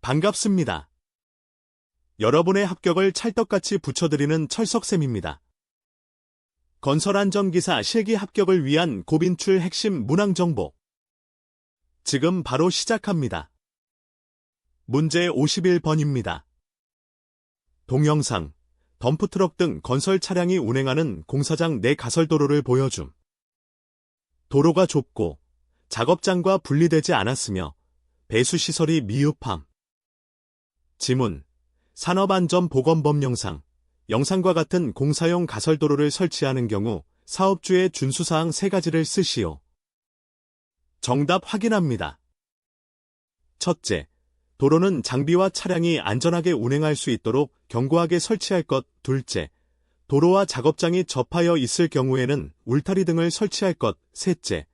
반갑습니다. 여러분의 합격을 찰떡같이 붙여드리는 철석쌤입니다. 건설안전기사 실기 합격을 위한 고빈출 핵심 문항정보. 지금 바로 시작합니다. 문제 51번입니다. 동영상, 덤프트럭 등 건설 차량이 운행하는 공사장 내 가설도로를 보여줌. 도로가 좁고 작업장과 분리되지 않았으며 배수시설이 미흡함. 지문, 산업안전보건법 영상과 같은 공사용 가설도로를 설치하는 경우 사업주의 준수사항 3가지를 쓰시오. 정답 확인합니다. 첫째, 도로는 장비와 차량이 안전하게 운행할 수 있도록 견고하게 설치할 것. 둘째, 도로와 작업장이 접하여 있을 경우에는 울타리 등을 설치할 것. 셋째,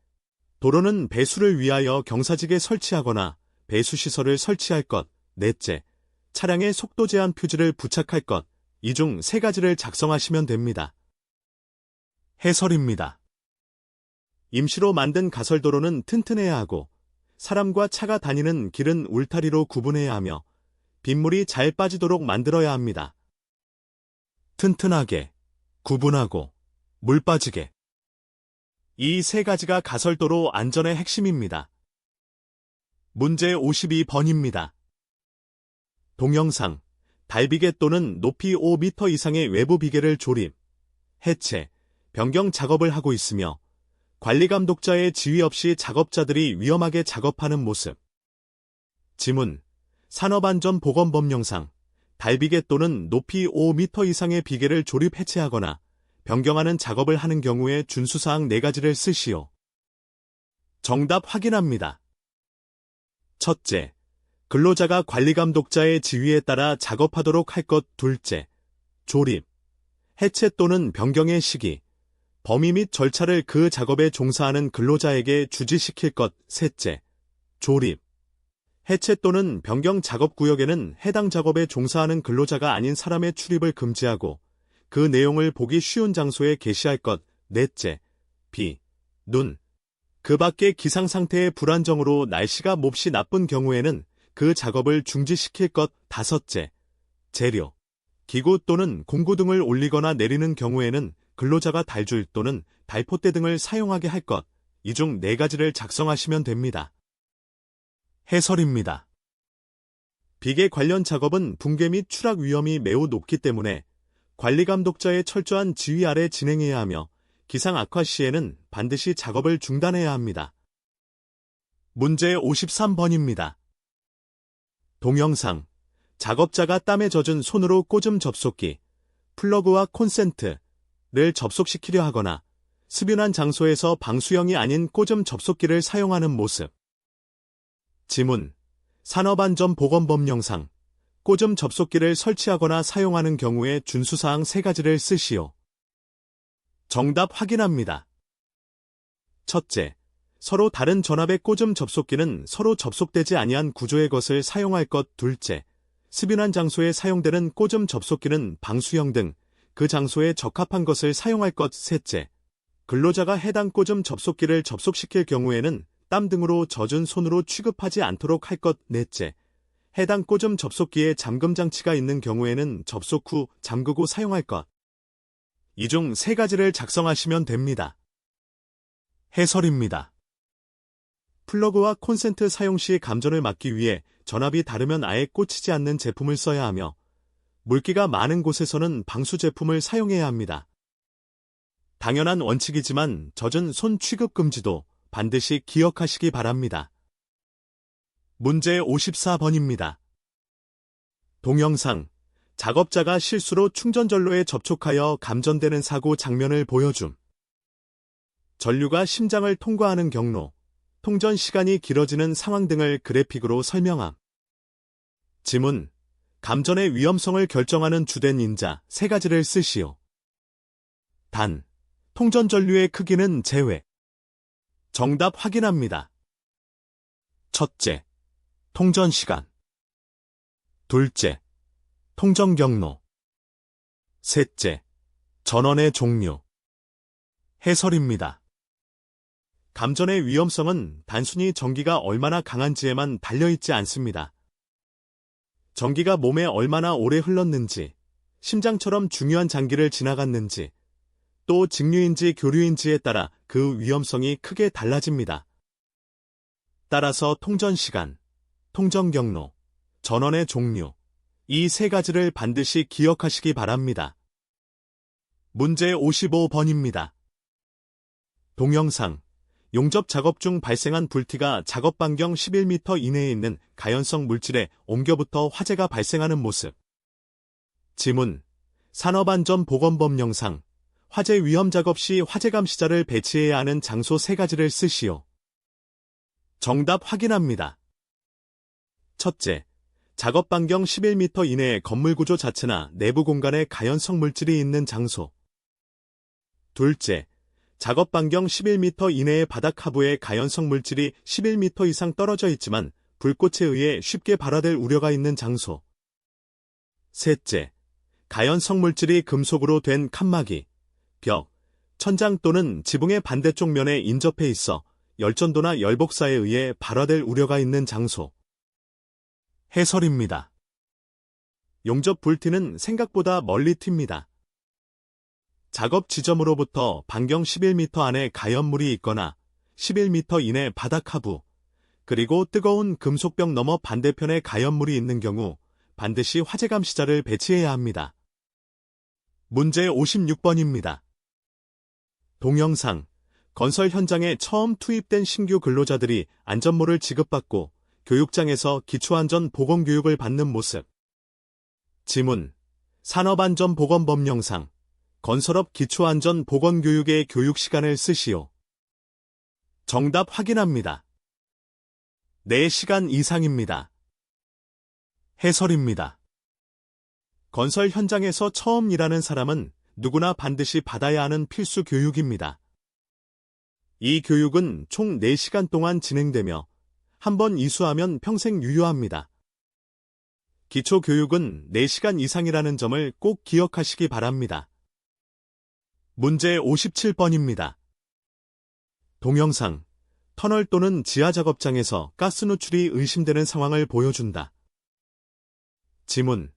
도로는 배수를 위하여 경사지게 설치하거나 배수시설을 설치할 것. 넷째, 차량에 속도 제한 표지를 부착할 것. 이 중 3가지를 작성하시면 됩니다. 해설입니다. 임시로 만든 가설도로는 튼튼해야 하고 사람과 차가 다니는 길은 울타리로 구분해야 하며 빗물이 잘 빠지도록 만들어야 합니다. 튼튼하게, 구분하고, 물 빠지게. 이 3가지가 가설도로 안전의 핵심입니다. 문제 52번입니다. 동영상, 달비개 또는 높이 5m 이상의 외부 비계를 조립, 해체, 변경 작업을 하고 있으며 관리감독자의 지휘 없이 작업자들이 위험하게 작업하는 모습. 지문, 산업안전보건법 달비개 또는 높이 5m 이상의 비계를 조립 해체하거나 변경하는 작업을 하는 경우에 준수사항 4가지를 쓰시오. 정답 확인합니다. 첫째, 근로자가 관리감독자의 지휘에 따라 작업하도록 할 것. 둘째, 조립, 해체 또는 변경의 시기, 범위 및 절차를 그 작업에 종사하는 근로자에게 주지시킬 것. 셋째, 조립, 해체 또는 변경 작업 구역에는 해당 작업에 종사하는 근로자가 아닌 사람의 출입을 금지하고 그 내용을 보기 쉬운 장소에 게시할 것. 넷째, 비, 눈, 그 밖의 기상 상태의 불안정으로 날씨가 몹시 나쁜 경우에는 그 작업을 중지시킬 것. 다섯째, 재료, 기구 또는 공구 등을 올리거나 내리는 경우에는 근로자가 달줄 또는 달포대 등을 사용하게 할 것. 이 중 4가지를 작성하시면 됩니다. 해설입니다. 비계 관련 작업은 붕괴 및 추락 위험이 매우 높기 때문에 관리감독자의 철저한 지휘 아래 진행해야 하며 기상 악화 시에는 반드시 작업을 중단해야 합니다. 문제 53번입니다. 동영상, 작업자가 땀에 젖은 손으로 꽂음 접속기, 플러그와 콘센트를 접속시키려 하거나 습윤한 장소에서 방수형이 아닌 꽂음 접속기를 사용하는 모습. 지문, 산업안전보건법 꽂음 접속기를 설치하거나 사용하는 경우에 준수사항 3가지를 쓰시오. 정답 확인합니다. 첫째, 서로 다른 전압의 꽂음 접속기는 서로 접속되지 아니한 구조의 것을 사용할 것. 둘째, 습윤한 장소에 사용되는 꽂음 접속기는 방수형 등 그 장소에 적합한 것을 사용할 것. 셋째, 근로자가 해당 꽂음 접속기를 접속시킬 경우에는 땀 등으로 젖은 손으로 취급하지 않도록 할 것. 넷째, 해당 꽂음 접속기에 잠금 장치가 있는 경우에는 접속 후 잠그고 사용할 것. 이 중 3가지를 작성하시면 됩니다. 해설입니다. 플러그와 콘센트 사용 시 감전을 막기 위해 전압이 다르면 아예 꽂히지 않는 제품을 써야 하며 물기가 많은 곳에서는 방수 제품을 사용해야 합니다. 당연한 원칙이지만 젖은 손 취급 금지도 반드시 기억하시기 바랍니다. 문제 54번입니다. 동영상, 작업자가 실수로 충전전로에 접촉하여 감전되는 사고 장면을 보여줌. 전류가 심장을 통과하는 경로, 통전 시간이 길어지는 상황 등을 그래픽으로 설명함. 지문, 감전의 위험성을 결정하는 주된 인자 3가지를 쓰시오. 단, 통전 전류의 크기는 제외. 정답 확인합니다. 첫째, 통전 시간. 둘째, 통전 경로. 셋째, 전원의 종류. 해설입니다. 감전의 위험성은 단순히 전기가 얼마나 강한지에만 달려있지 않습니다. 전기가 몸에 얼마나 오래 흘렀는지, 심장처럼 중요한 장기를 지나갔는지, 또 직류인지 교류인지에 따라 그 위험성이 크게 달라집니다. 따라서 통전 시간, 통전 경로, 전원의 종류, 이 세 가지를 반드시 기억하시기 바랍니다. 문제 55번입니다. 동영상, 용접 작업 중 발생한 불티가 작업 반경 11m 이내에 있는 가연성 물질에 옮겨부터 화재가 발생하는 모습. 지문, 산업안전보건법 영상, 화재 위험 작업 시 화재 감시자를 배치해야 하는 장소 세 가지를 쓰시오. 정답 확인합니다. 첫째, 작업 반경 11m 이내의 건물 구조 자체나 내부 공간에 가연성 물질이 있는 장소. 둘째, 작업 반경 11m 이내의 바닥 하부에 가연성 물질이 11m 이상 떨어져 있지만 불꽃에 의해 쉽게 발화될 우려가 있는 장소. 셋째, 가연성 물질이 금속으로 된 칸막이, 벽, 천장 또는 지붕의 반대쪽 면에 인접해 있어 열전도나 열복사에 의해 발화될 우려가 있는 장소. 해설입니다. 용접 불티는 생각보다 멀리 튑니다. 작업 지점으로부터 반경 11m 안에 가연물이 있거나 11m 이내 바닥 하부, 그리고 뜨거운 금속벽 너머 반대편에 가연물이 있는 경우 반드시 화재 감시자를 배치해야 합니다. 문제 56번입니다. 동영상, 건설 현장에 처음 투입된 신규 근로자들이 안전모를 지급받고 교육장에서 기초안전 보건교육을 받는 모습. 지문, 산업안전보건법 영상, 건설업 기초안전 보건교육의 교육 시간을 쓰시오. 정답 확인합니다. 4시간 이상입니다. 해설입니다. 건설 현장에서 처음 일하는 사람은 누구나 반드시 받아야 하는 필수 교육입니다. 이 교육은 총 4시간 동안 진행되며 한 번 이수하면 평생 유효합니다. 기초교육은 4시간 이상이라는 점을 꼭 기억하시기 바랍니다. 문제 57번입니다. 동영상, 터널 또는 지하작업장에서 가스 누출이 의심되는 상황을 보여준다. 지문,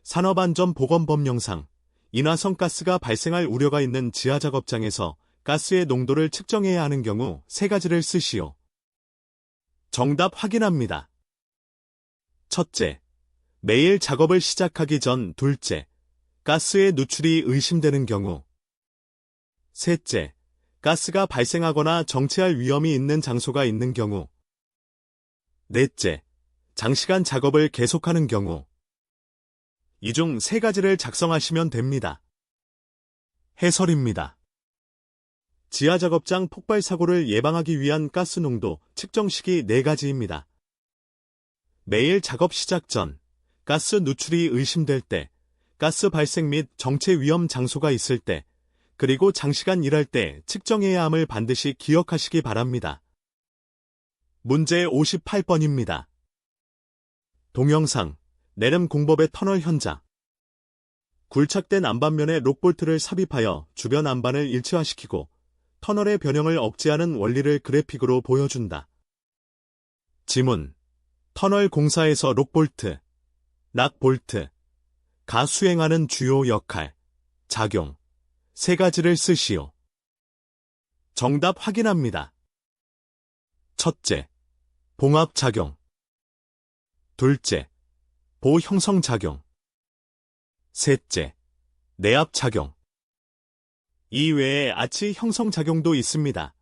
산업안전보건법 영상, 인화성 가스가 발생할 우려가 있는 지하작업장에서 가스의 농도를 측정해야 하는 경우 세 가지를 쓰시오. 정답 확인합니다. 첫째, 매일 작업을 시작하기 전. 둘째, 가스의 누출이 의심되는 경우. 셋째, 가스가 발생하거나 정체할 위험이 있는 장소가 있는 경우. 넷째, 장시간 작업을 계속하는 경우. 이 중 세 가지를 작성하시면 됩니다. 해설입니다. 지하작업장 폭발 사고를 예방하기 위한 가스 농도 측정식이 4가지입니다. 매일 작업 시작 전, 가스 누출이 의심될 때, 가스 발생 및 정체 위험 장소가 있을 때, 그리고 장시간 일할 때 측정해야 함을 반드시 기억하시기 바랍니다. 문제 58번입니다. 동영상, 내름 공법의 터널 현장. 굴착된 안반면에 록볼트를 삽입하여 주변 안반을 일체화시키고 터널의 변형을 억제하는 원리를 그래픽으로 보여준다. 지문, 터널 공사에서 록볼트, 락볼트, 가 수행하는 주요 역할, 작용, 세 가지를 쓰시오. 정답 확인합니다. 첫째, 봉합작용. 둘째, 보형성작용. 셋째, 내압작용. 이외에 아치 형성작용도 있습니다.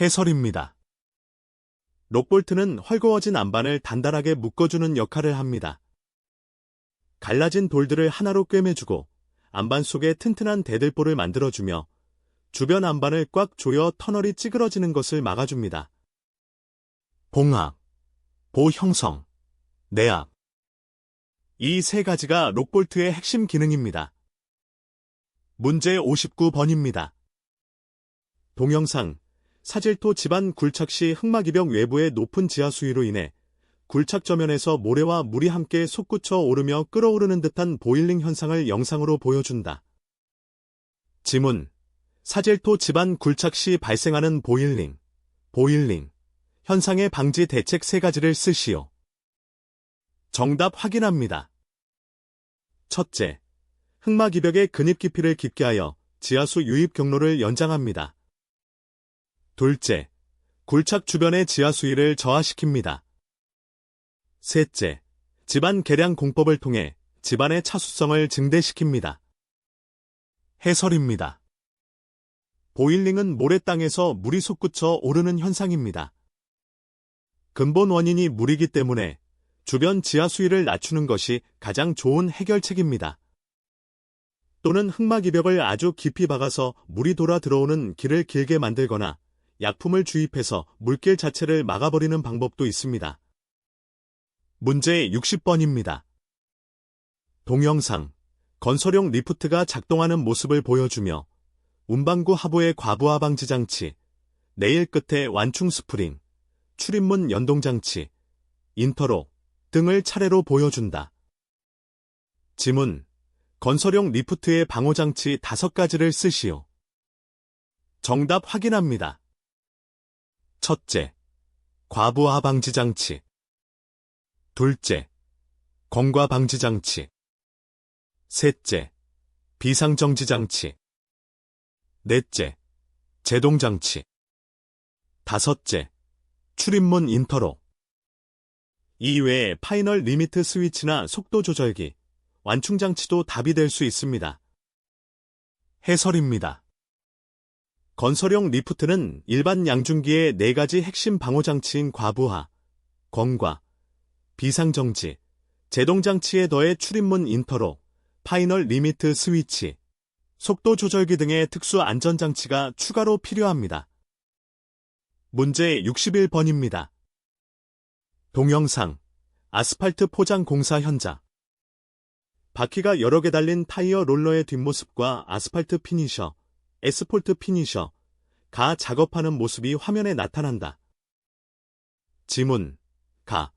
해설입니다. 록볼트는 헐거워진 안반을 단단하게 묶어주는 역할을 합니다. 갈라진 돌들을 하나로 꿰매주고 안반 속에 튼튼한 대들보를 만들어주며 주변 안반을 꽉 조여 터널이 찌그러지는 것을 막아줍니다. 봉합, 보형성, 내압. 이 세 가지가 록볼트의 핵심 기능입니다. 문제 59번입니다. 동영상, 사질토 집안 굴착 시 흙막이벽 외부의 높은 지하 수위로 인해 굴착 저면에서 모래와 물이 함께 솟구쳐 오르며 끓어오르는 듯한 보일링 현상을 영상으로 보여준다. 지문, 사질토 집안 굴착 시 발생하는 보일링 현상의 방지 대책 세 가지를 쓰시오. 정답 확인합니다. 첫째, 흑막이벽의 근입 깊이를 깊게 하여 지하수 유입 경로를 연장합니다. 둘째, 굴착 주변의 지하수위를 저하시킵니다. 셋째, 집안 계량 공법을 통해 집안의 차수성을 증대시킵니다. 해설입니다. 보일링은 모래땅에서 물이 솟구쳐 오르는 현상입니다. 근본 원인이 물이기 때문에 주변 지하수위를 낮추는 것이 가장 좋은 해결책입니다. 또는 흑막이벽을 아주 깊이 박아서 물이 돌아 들어오는 길을 길게 만들거나 약품을 주입해서 물길 자체를 막아버리는 방법도 있습니다. 문제 60번입니다. 동영상, 건설용 리프트가 작동하는 모습을 보여주며 운반구 하부의 과부하 방지 장치, 네일 끝에 완충 스프링, 출입문 연동 장치, 인터록 등을 차례로 보여준다. 지문, 건설용 리프트의 방호장치 5가지를 쓰시오. 정답 확인합니다. 첫째, 과부하 방지 장치. 둘째, 검과 방지 장치. 셋째, 비상정지 장치. 넷째, 제동 장치. 다섯째, 출입문 인터록. 이외에 파이널 리미트 스위치나 속도 조절기, 완충 장치도 답이 될 수 있습니다. 해설입니다. 건설용 리프트는 일반 양중기의 4가지 핵심 방호 장치인 과부하, 검과, 비상정지, 제동장치에 더해 출입문 인터록, 파이널 리미트 스위치, 속도 조절기 등의 특수 안전장치가 추가로 필요합니다. 문제 61번입니다. 동영상, 아스팔트 포장 공사 현장. 바퀴가 여러 개 달린 타이어 롤러의 뒷모습과 아스팔트 피니셔, 에스폴트 피니셔, 가 작업하는 모습이 화면에 나타난다. 지문, 가,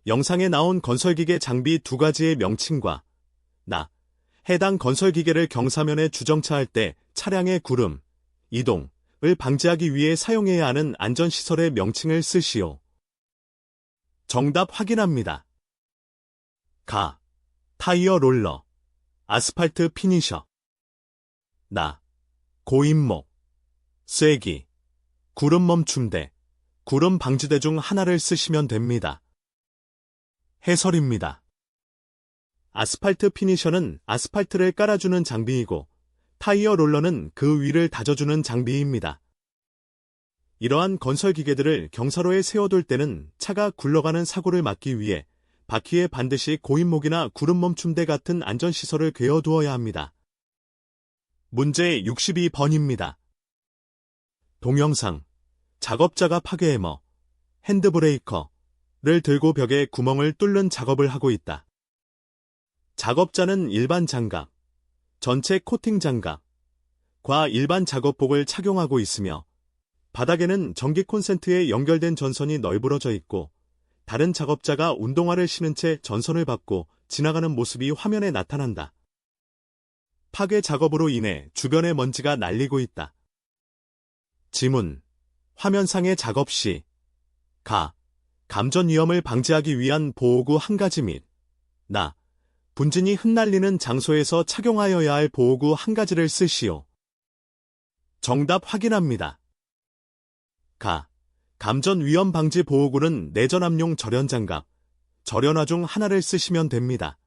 영상에 나온 건설기계 장비 2가지의 명칭과 나, 해당 건설기계를 경사면에 주정차할 때 차량의 구름, 이동을 방지하기 위해 사용해야 하는 안전시설의 명칭을 쓰시오. 정답 확인합니다. 가, 타이어 롤러, 아스팔트 피니셔. 나, 고인목, 쐐기, 구름 멈춤대, 구름 방지대 중 하나를 쓰시면 됩니다. 해설입니다. 아스팔트 피니셔는 아스팔트를 깔아주는 장비이고 타이어 롤러는 그 위를 다져주는 장비입니다. 이러한 건설 기계들을 경사로에 세워둘 때는 차가 굴러가는 사고를 막기 위해 바퀴에 반드시 고인목이나 구름 멈춤대 같은 안전시설을 괴어두어야 합니다. 문제 62번입니다. 동영상, 작업자가 파괴해머, 핸드브레이커를 들고 벽에 구멍을 뚫는 작업을 하고 있다. 작업자는 일반 장갑, 전체 코팅 장갑, 과 일반 작업복을 착용하고 있으며 바닥에는 전기 콘센트에 연결된 전선이 널브러져 있고 다른 작업자가 운동화를 신은 채 전선을 밟고 지나가는 모습이 화면에 나타난다. 파괴 작업으로 인해 주변에 먼지가 날리고 있다. 지문, 화면상의 작업 시 감전 위험을 방지하기 위한 보호구 1가지 및 분진이 흩날리는 장소에서 착용하여야 할 보호구 1가지를 쓰시오. 정답 확인합니다. 감전 위험 방지 보호구는 내전압용 절연장갑, 절연화 중 하나를 쓰시면 됩니다.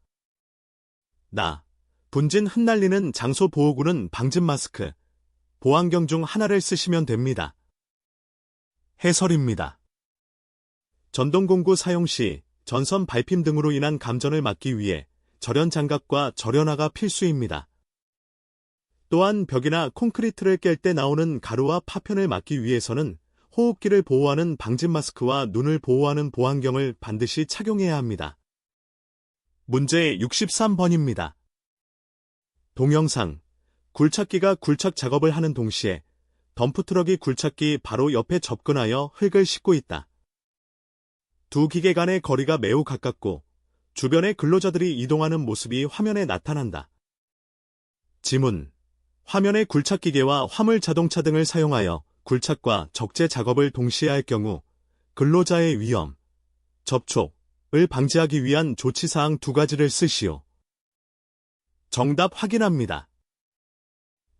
분진 흩날리는 장소 보호구는 방진 마스크, 보안경 중 하나를 쓰시면 됩니다. 해설입니다. 전동공구 사용 시 전선 밟힘 등으로 인한 감전을 막기 위해 절연장갑과 절연화가 필수입니다. 또한 벽이나 콘크리트를 깰 때 나오는 가루와 파편을 막기 위해서는 호흡기를 보호하는 방진 마스크와 눈을 보호하는 보안경을 반드시 착용해야 합니다. 문제 63번입니다. 동영상, 굴착기가 굴착 작업을 하는 동시에 덤프트럭이 굴착기 바로 옆에 접근하여 흙을 싣고 있다. 두 기계 간의 거리가 매우 가깝고 주변의 근로자들이 이동하는 모습이 화면에 나타난다. 지문, 화면의 굴착기계와 화물 자동차 등을 사용하여 굴착과 적재 작업을 동시에 할 경우 근로자의 위험, 접촉, 방지하기 위한 조치사항 2가지를 쓰시오. 정답 확인합니다.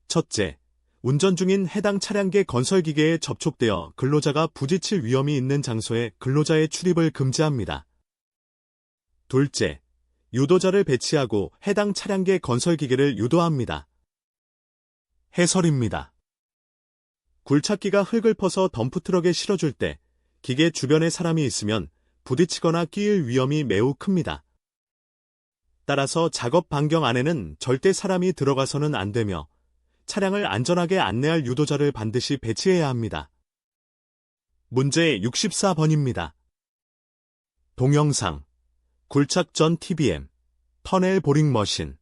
첫째, 운전 중인 해당 차량계 건설기계에 접촉되어 근로자가 부딪힐 위험이 있는 장소에 근로자의 출입을 금지합니다. 둘째, 유도자를 배치하고 해당 차량계 건설기계를 유도합니다. 해설입니다. 굴착기가 흙을 퍼서 덤프트럭에 실어줄 때 기계 주변에 사람이 있으면 부딪히거나 끼일 위험이 매우 큽니다. 따라서 작업 반경 안에는 절대 사람이 들어가서는 안 되며 차량을 안전하게 안내할 유도자를 반드시 배치해야 합니다. 문제 64번입니다. 동영상, 굴착 전 TBM, 터넬 보링 머신,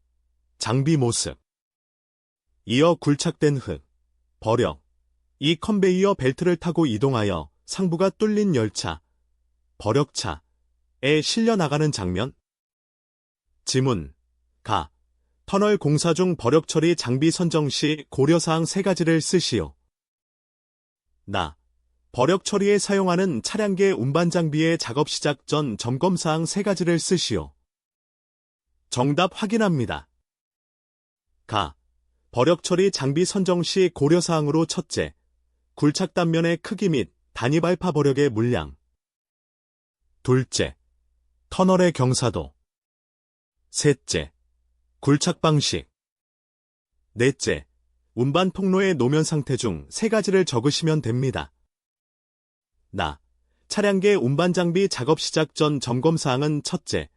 장비 모습. 이어 굴착된 흙, 버력, 이 컨베이어 벨트를 타고 이동하여 상부가 뚫린 열차, 버력차에 실려 나가는 장면. 지문, 가, 터널 공사 중 버력 처리 장비 선정 시 고려사항 3가지를 쓰시오. 나, 버력 처리에 사용하는 차량계 운반 장비의 작업 시작 전 점검사항 3가지를 쓰시오. 정답 확인합니다. 가, 버력 처리 장비 선정 시 고려사항으로 첫째, 굴착 단면의 크기 및 단위 발파 버력의 물량. 둘째, 터널의 경사도. 셋째, 굴착 방식. 넷째, 운반 통로의 노면 상태 중 3가지를 적으시면 됩니다. 나, 차량계 운반 장비 작업 시작 전 점검사항은 첫째,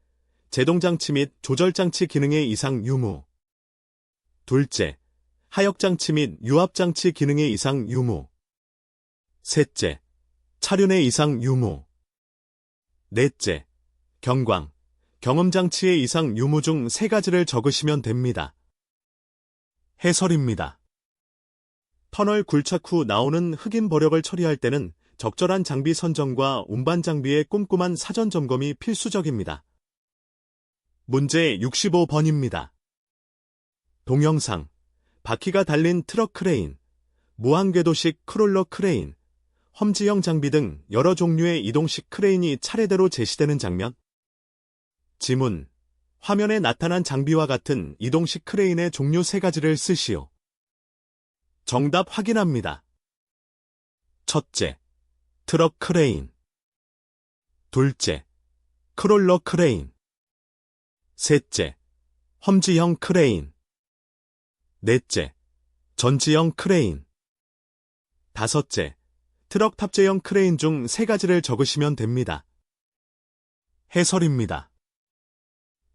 제동장치 및 조절장치 기능의 이상 유무. 둘째, 하역장치 및 유압장치 기능의 이상 유무. 셋째, 차륜의 이상 유무. 넷째, 경광, 경음장치의 이상 유무 중 3가지를 적으시면 됩니다. 해설입니다. 터널 굴착 후 나오는 흑인 버력을 처리할 때는 적절한 장비 선정과 운반 장비의 꼼꼼한 사전 점검이 필수적입니다. 문제 65번입니다. 동영상, 바퀴가 달린 트럭 크레인, 무한궤도식 크롤러 크레인, 험지형 장비 등 여러 종류의 이동식 크레인이 차례대로 제시되는 장면. 지문, 화면에 나타난 장비와 같은 이동식 크레인의 종류 3가지를 쓰시오. 정답 확인합니다. 첫째, 트럭 크레인. 둘째, 크롤러 크레인. 셋째, 험지형 크레인. 넷째, 전지형 크레인. 다섯째, 트럭 탑재형 크레인 중 3가지를 적으시면 됩니다. 해설입니다.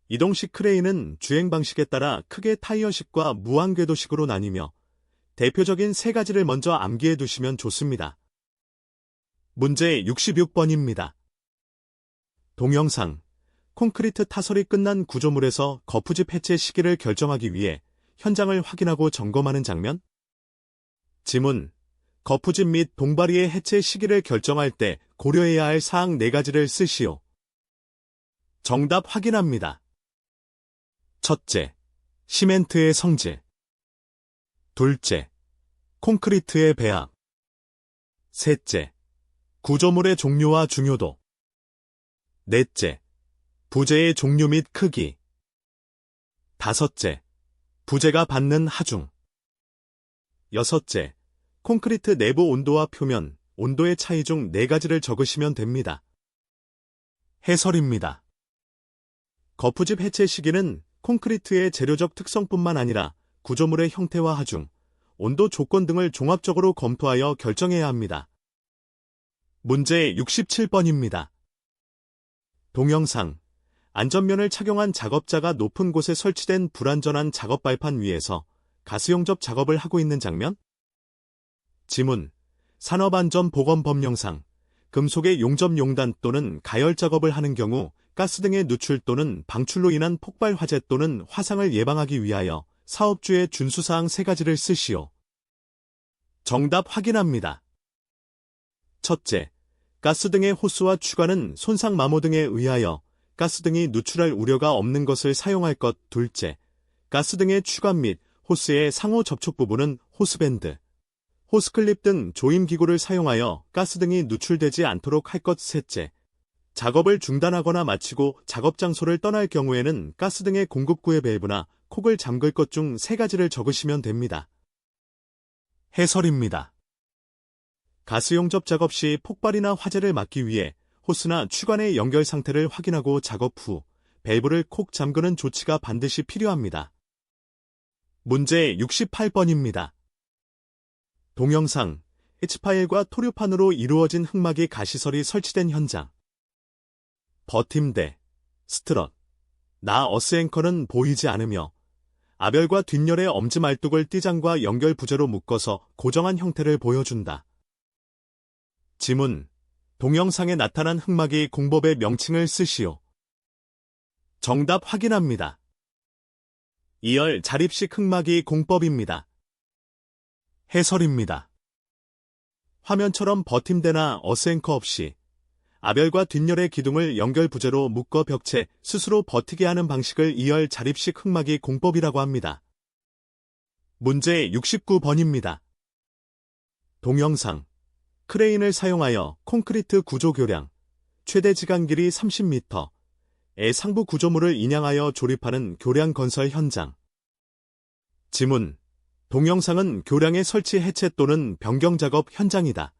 이동식 크레인은 주행 방식에 따라 크게 타이어식과 무한궤도식으로 나뉘며 대표적인 3가지를 먼저 암기해 두시면 좋습니다. 문제 66번입니다. 동영상, 콘크리트 타설이 끝난 구조물에서 거푸집 해체 시기를 결정하기 위해 현장을 확인하고 점검하는 장면. 지문, 거푸집 및 동바리의 해체 시기를 결정할 때 고려해야 할 사항 4가지를 쓰시오. 정답 확인합니다. 첫째, 시멘트의 성질. 둘째, 콘크리트의 배합. 셋째, 구조물의 종류와 중요도. 넷째, 부재의 종류 및 크기. 다섯째, 부재가 받는 하중. 여섯째, 콘크리트 내부 온도와 표면, 온도의 차이 중 4가지를 적으시면 됩니다. 해설입니다. 거푸집 해체 시기는 콘크리트의 재료적 특성뿐만 아니라 구조물의 형태와 하중, 온도 조건 등을 종합적으로 검토하여 결정해야 합니다. 문제 67번입니다. 동영상, 안전면을 착용한 작업자가 높은 곳에 설치된 불안전한 작업 발판 위에서 가스용접 작업을 하고 있는 장면. 지문, 산업안전보건법령상, 금속의 용접 용단 또는 가열 작업을 하는 경우 가스 등의 누출 또는 방출로 인한 폭발 화재 또는 화상을 예방하기 위하여 사업주의 준수사항 3가지를 쓰시오. 정답 확인합니다. 첫째, 가스 등의 호스와 추가는 손상 마모 등에 의하여 가스 등이 누출할 우려가 없는 것을 사용할 것. 둘째, 가스 등의 추가 및 호스의 상호 접촉 부분은 호스밴드, 호스클립 등 조임 기구를 사용하여 가스 등이 누출되지 않도록 할 것. 셋째, 작업을 중단하거나 마치고 작업 장소를 떠날 경우에는 가스 등의 공급구의 밸브나 콕을 잠글 것 중 3가지를 적으시면 됩니다. 해설입니다. 가스 용접 작업 시 폭발이나 화재를 막기 위해 호스나 추관의 연결 상태를 확인하고 작업 후 밸브를 콕 잠그는 조치가 반드시 필요합니다. 문제 68번입니다. 동영상, H파일과 토류판으로 이루어진 흙막이 가시설이 설치된 현장. 버팀대, 스트럿, 어스 앵커는 보이지 않으며 아별과 뒷열의 엄지 말뚝을 띠장과 연결 부재로 묶어서 고정한 형태를 보여준다. 지문, 동영상에 나타난 흙막이 공법의 명칭을 쓰시오. 정답 확인합니다. 2열 자립식 흙막이 공법입니다. 해설입니다. 화면처럼 버팀대나 어스앵커 없이 아별과 뒷열의 기둥을 연결 부재로 묶어 벽체 스스로 버티게 하는 방식을 2열 자립식 흙막이 공법이라고 합니다. 문제 69번입니다. 동영상, 크레인을 사용하여 콘크리트 구조 교량, 최대 지간 길이 30m의 상부 구조물을 인양하여 조립하는 교량 건설 현장. 지문, 동영상은 교량의 설치 해체 또는 변경 작업 현장이다.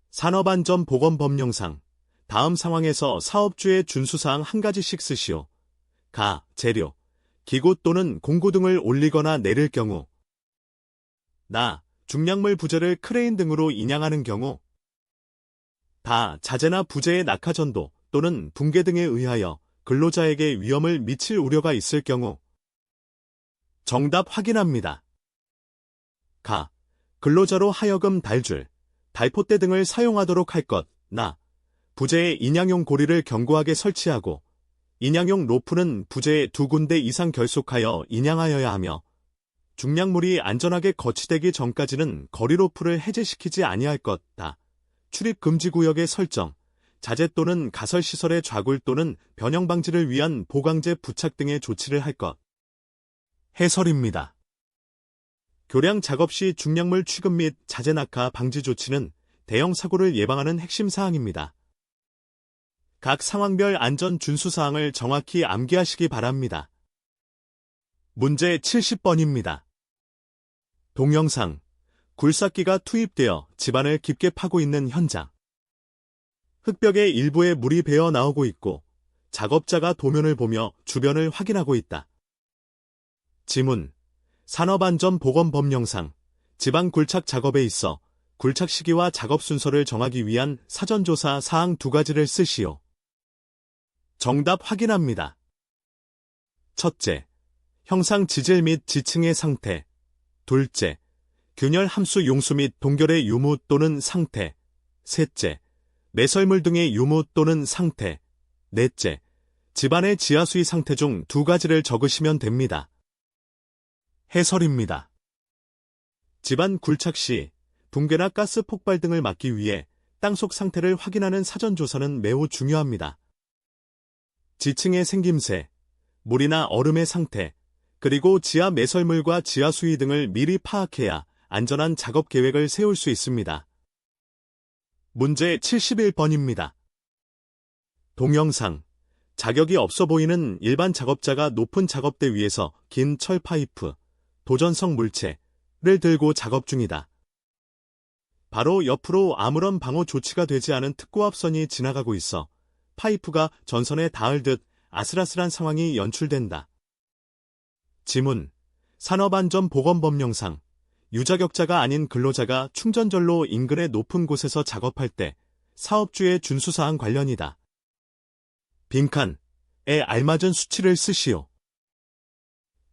산업안전보건법령상, 다음 상황에서 사업주의 준수사항 한 가지씩 쓰시오. 재료, 기구 또는 공구 등을 올리거나 내릴 경우. 중량물 부재를 크레인 등으로 인양하는 경우. 자재나 부재의 낙하전도 또는 붕괴 등에 의하여 근로자에게 위험을 미칠 우려가 있을 경우. 정답 확인합니다. 근로자로 하여금 달줄, 달포대 등을 사용하도록 할 것. 부재의 인양용 고리를 견고하게 설치하고 인양용 로프는 부재에 2군데 이상 결속하여 인양하여야 하며 중량물이 안전하게 거치되기 전까지는 거리 로프를 해제시키지 아니할 것. 출입 금지 구역의 설정, 자재 또는 가설시설의 좌굴 또는 변형 방지를 위한 보강제 부착 등의 조치를 할 것. 해설입니다. 교량 작업 시 중량물 취급 및 자재 낙하 방지 조치는 대형 사고를 예방하는 핵심 사항입니다. 각 상황별 안전 준수 사항을 정확히 암기하시기 바랍니다. 문제 70번입니다. 동영상, 굴삭기가 투입되어 집안을 깊게 파고 있는 현장. 흙벽의 일부에 물이 배어 나오고 있고 작업자가 도면을 보며 주변을 확인하고 있다. 지문, 산업안전보건법령상, 집안 굴착 작업에 있어 굴착 시기와 작업 순서를 정하기 위한 사전조사 사항 2가지를 쓰시오. 정답 확인합니다. 첫째, 형상 지질 및 지층의 상태. 둘째, 균열 함수 용수 및 동결의 유무 또는 상태. 셋째, 매설물 등의 유무 또는 상태. 넷째, 집안의 지하수위 상태 중 2가지를 적으시면 됩니다. 해설입니다. 집안 굴착 시 붕괴나 가스 폭발 등을 막기 위해 땅속 상태를 확인하는 사전조사는 매우 중요합니다. 지층의 생김새, 물이나 얼음의 상태, 그리고 지하 매설물과 지하 수위 등을 미리 파악해야 안전한 작업 계획을 세울 수 있습니다. 문제 71번입니다. 동영상, 자격이 없어 보이는 일반 작업자가 높은 작업대 위에서 긴 철 파이프, 도전성 물체를 들고 작업 중이다. 바로 옆으로 아무런 방호 조치가 되지 않은 특고압선이 지나가고 있어 파이프가 전선에 닿을 듯 아슬아슬한 상황이 연출된다. 지문, 산업안전보건법령상, 유자격자가 아닌 근로자가 충전절로 인근의 높은 곳에서 작업할 때 사업주의 준수사항 관련이다. 빈칸에 알맞은 수치를 쓰시오.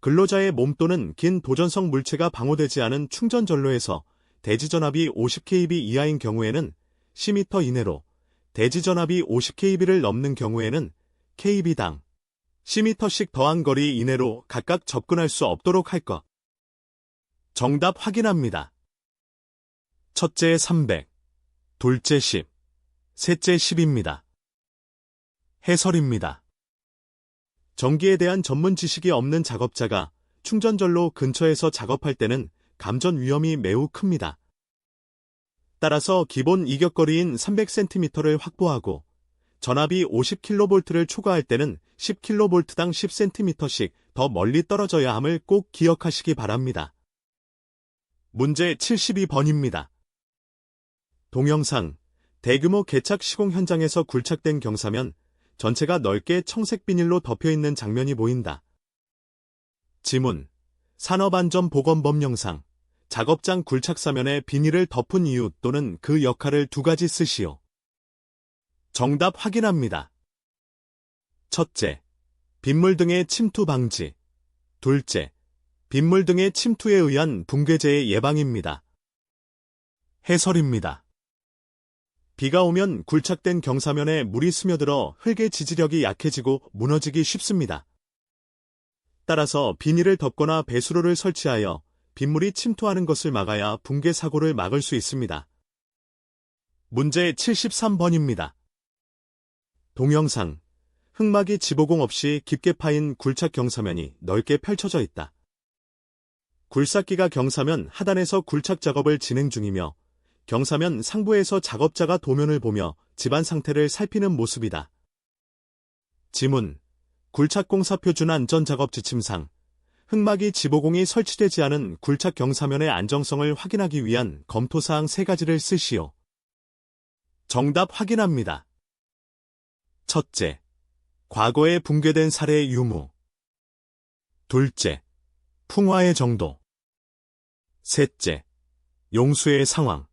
근로자의 몸 또는 긴 도전성 물체가 방호되지 않은 충전전로에서 대지전압이 50kV 이하인 경우에는 10m 이내로, 대지전압이 50kV를 넘는 경우에는 kV당 10m씩 더한 거리 이내로 각각 접근할 수 없도록 할 것. 정답 확인합니다. 첫째 300, 둘째 10, 셋째 10입니다. 해설입니다. 전기에 대한 전문 지식이 없는 작업자가 충전전로 근처에서 작업할 때는 감전 위험이 매우 큽니다. 따라서 기본 이격거리인 300cm를 확보하고 전압이 50kV를 초과할 때는 10kV당 10cm씩 더 멀리 떨어져야 함을 꼭 기억하시기 바랍니다. 문제 72번입니다. 동영상, 대규모 개착 시공 현장에서 굴착된 경사면 전체가 넓게 청색 비닐로 덮여있는 장면이 보인다. 지문, 산업안전보건법 영상, 작업장 굴착사면에 비닐을 덮은 이유 또는 그 역할을 두 가지 쓰시오. 정답 확인합니다. 첫째, 빗물 등의 침투 방지. 둘째, 빗물 등의 침투에 의한 붕괴재의 예방입니다. 해설입니다. 비가 오면 굴착된 경사면에 물이 스며들어 흙의 지지력이 약해지고 무너지기 쉽습니다. 따라서 비닐을 덮거나 배수로를 설치하여 빗물이 침투하는 것을 막아야 붕괴 사고를 막을 수 있습니다. 문제 73번입니다. 동영상, 흙막이 지보공 없이 깊게 파인 굴착 경사면이 넓게 펼쳐져 있다. 굴삭기가 경사면 하단에서 굴착 작업을 진행 중이며 경사면 상부에서 작업자가 도면을 보며 집안 상태를 살피는 모습이다. 지문, 굴착공사 표준 안전작업 지침상, 흙막이 지보공이 설치되지 않은 굴착 경사면의 안정성을 확인하기 위한 검토사항 3가지를 쓰시오. 정답 확인합니다. 첫째, 과거에 붕괴된 사례의 유무. 둘째, 풍화의 정도. 셋째, 용수의 상황.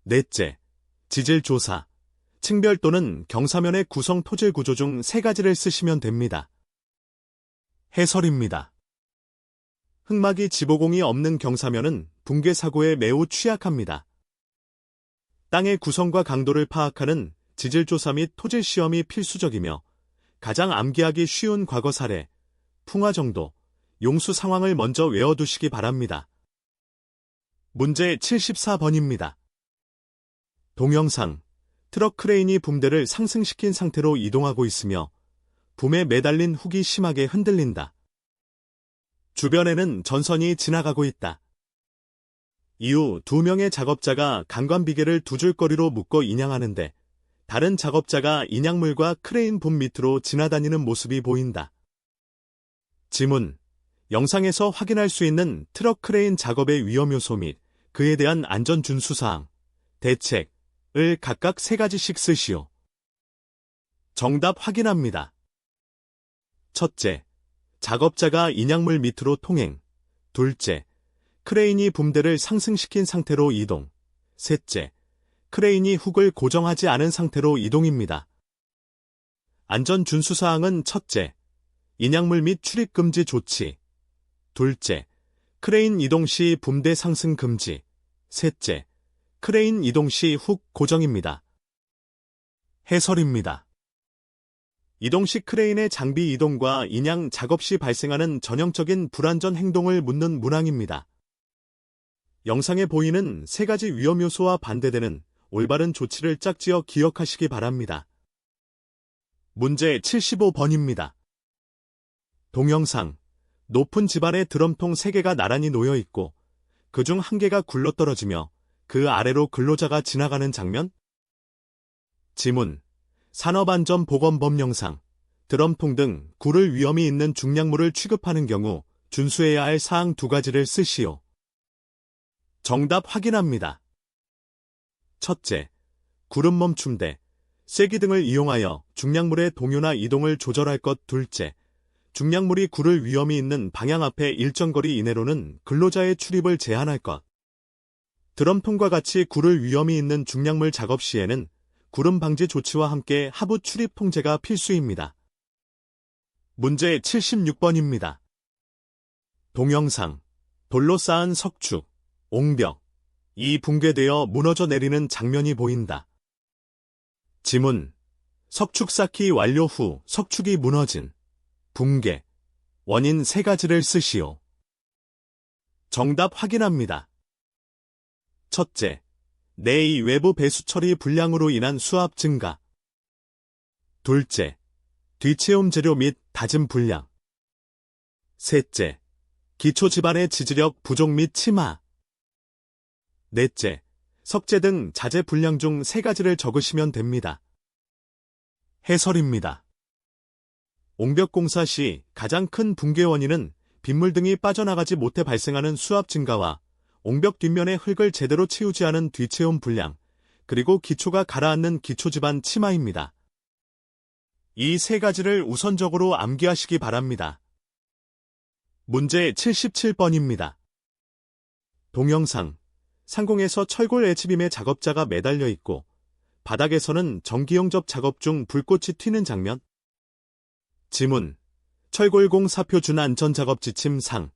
넷째, 지질 조사, 층별 또는 경사면의 구성 토질 구조 중 3가지를 쓰시면 됩니다. 해설입니다. 흙막이 지보공이 없는 경사면은 붕괴 사고에 매우 취약합니다. 땅의 구성과 강도를 파악하는 지질 조사 및 토질 시험이 필수적이며 가장 암기하기 쉬운 과거 사례, 풍화 정도, 용수 상황을 먼저 외워두시기 바랍니다. 문제 74번입니다. 동영상, 트럭 크레인이 붐대를 상승시킨 상태로 이동하고 있으며 붐에 매달린 훅이 심하게 흔들린다. 주변에는 전선이 지나가고 있다. 이후 2명의 작업자가 강관비계를 2줄거리로 묶어 인양하는데 다른 작업자가 인양물과 크레인 붐 밑으로 지나다니는 모습이 보인다. 지문, 영상에서 확인할 수 있는 트럭 크레인 작업의 위험 요소 및 그에 대한 안전 준수사항, 대책을 각각 3가지씩 쓰시오. 정답 확인합니다. 첫째, 작업자가 인양물 밑으로 통행. 둘째, 크레인이 붐대를 상승시킨 상태로 이동. 셋째, 크레인이 훅을 고정하지 않은 상태로 이동입니다. 안전 준수사항은 첫째, 인양물 및 출입 금지 조치. 둘째, 크레인 이동 시 붐대 상승 금지. 셋째, 크레인 이동 시 훅 고정입니다. 해설입니다. 이동 시 크레인의 장비 이동과 인양 작업 시 발생하는 전형적인 불안전 행동을 묻는 문항입니다. 영상에 보이는 3가지 위험 요소와 반대되는 올바른 조치를 짝지어 기억하시기 바랍니다. 문제 75번입니다. 동영상, 높은 집안에 드럼통 3개가 나란히 놓여 있고 그중 1개가 굴러떨어지며 그 아래로 근로자가 지나가는 장면? 지문, 산업안전보건법 영상, 드럼통 등 굴을 위험이 있는 중량물을 취급하는 경우 준수해야 할 사항 2가지를 쓰시오. 정답 확인합니다. 첫째, 구름 멈춤대, 쐐기 등을 이용하여 중량물의 동요나 이동을 조절할 것. 둘째, 중량물이 굴을 위험이 있는 방향 앞에 일정 거리 이내로는 근로자의 출입을 제한할 것. 드럼통과 같이 굴을 위험이 있는 중량물 작업 시에는 구름 방지 조치와 함께 하부 출입 통제가 필수입니다. 문제 76번입니다. 동영상, 돌로 쌓은 석축, 옹벽, 이 붕괴되어 무너져 내리는 장면이 보인다. 지문, 석축 쌓기 완료 후 석축이 무너진, 붕괴, 원인 3가지를 쓰시오. 정답 확인합니다. 첫째, 내의 외부 배수 처리 불량으로 인한 수압 증가. 둘째, 뒤체험 재료 및 다짐 불량. 셋째, 기초 집안의 지지력 부족 및 침하. 넷째, 석재 등 자재 불량 중 3가지를 적으시면 됩니다. 해설입니다. 옹벽공사 시 가장 큰 붕괴 원인은 빗물 등이 빠져나가지 못해 발생하는 수압 증가와 옹벽 뒷면의 흙을 제대로 채우지 않은 뒤채움 불량, 그리고 기초가 가라앉는 기초지반 침하입니다. 이 세 가지를 우선적으로 암기하시기 바랍니다. 문제 77번입니다. 동영상, 상공에서 철골 H빔에 작업자가 매달려 있고 바닥에서는 전기용접 작업 중 불꽃이 튀는 장면. 지문, 철골공 사표 준안전 작업 지침 상,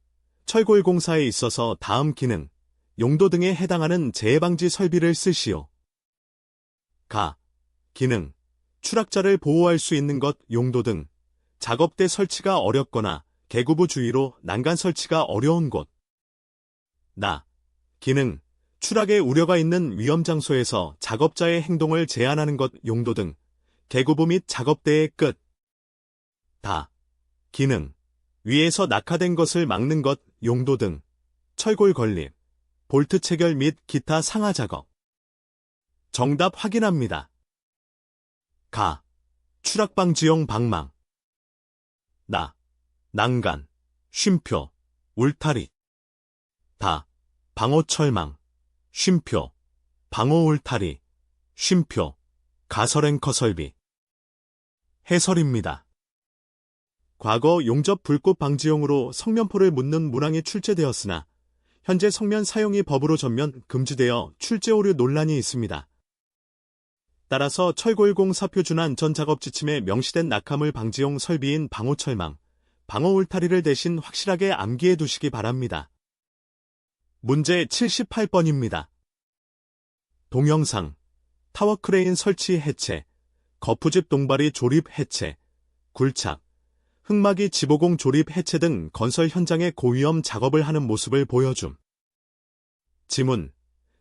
철골공사에 있어서 다음 기능, 용도 등에 해당하는 재해 방지 설비를 쓰시오. 가, 기능, 추락자를 보호할 수 있는 것, 용도 등, 작업대 설치가 어렵거나 개구부 주위로 난간 설치가 어려운 곳. 나, 기능, 추락의 우려가 있는 위험 장소에서 작업자의 행동을 제한하는 것, 용도 등, 개구부 및 작업대의 끝. 다, 기능, 위에서 낙하된 것을 막는 것, 용도 등, 철골 건립, 볼트 체결 및 기타 상하 작업. 정답 확인합니다. 가, 추락 방지용 방망. 나, 난간, 쉼표, 울타리. 다, 방호 철망, 쉼표, 방호 울타리, 쉼표, 가설 앵커 설비. 해설입니다. 과거 용접 불꽃 방지용으로 성면포를 묻는 문항이 출제되었으나 현재 성면 사용이 법으로 전면 금지되어 출제 오류 논란이 있습니다. 따라서 철골공 사표 준안 전 작업 지침에 명시된 낙하물 방지용 설비인 방호 철망, 방호 울타리를 대신 확실하게 암기해 두시기 바랍니다. 문제 78번입니다. 동영상, 타워 크레인 설치 해체, 거푸집 동바리 조립 해체, 굴착, 흙막이 지보공 조립 해체 등 건설 현장의 고위험 작업을 하는 모습을 보여줌. 지문,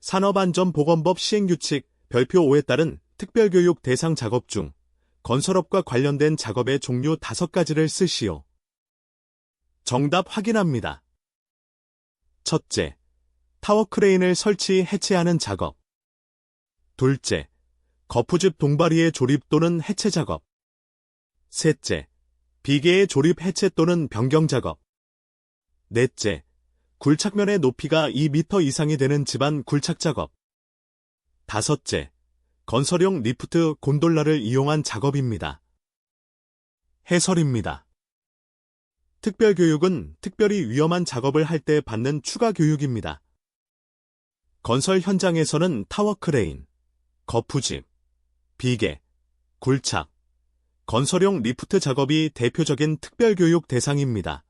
산업안전보건법 시행규칙 별표 5에 따른 특별교육 대상 작업 중 건설업과 관련된 작업의 종류 5가지를 쓰시오. 정답 확인합니다. 첫째, 타워 크레인을 설치 해체하는 작업. 둘째, 거푸집 동바리의 조립 또는 해체 작업. 셋째, 비계의 조립 해체 또는 변경 작업. 넷째, 굴착면의 높이가 2m 이상이 되는 집안 굴착 작업. 다섯째, 건설용 리프트 곤돌라를 이용한 작업입니다. 해설입니다. 특별교육은 특별히 위험한 작업을 할 때 받는 추가 교육입니다. 건설 현장에서는 타워 크레인, 거푸집, 비계, 굴착, 건설용 리프트 작업이 대표적인 특별교육 대상입니다.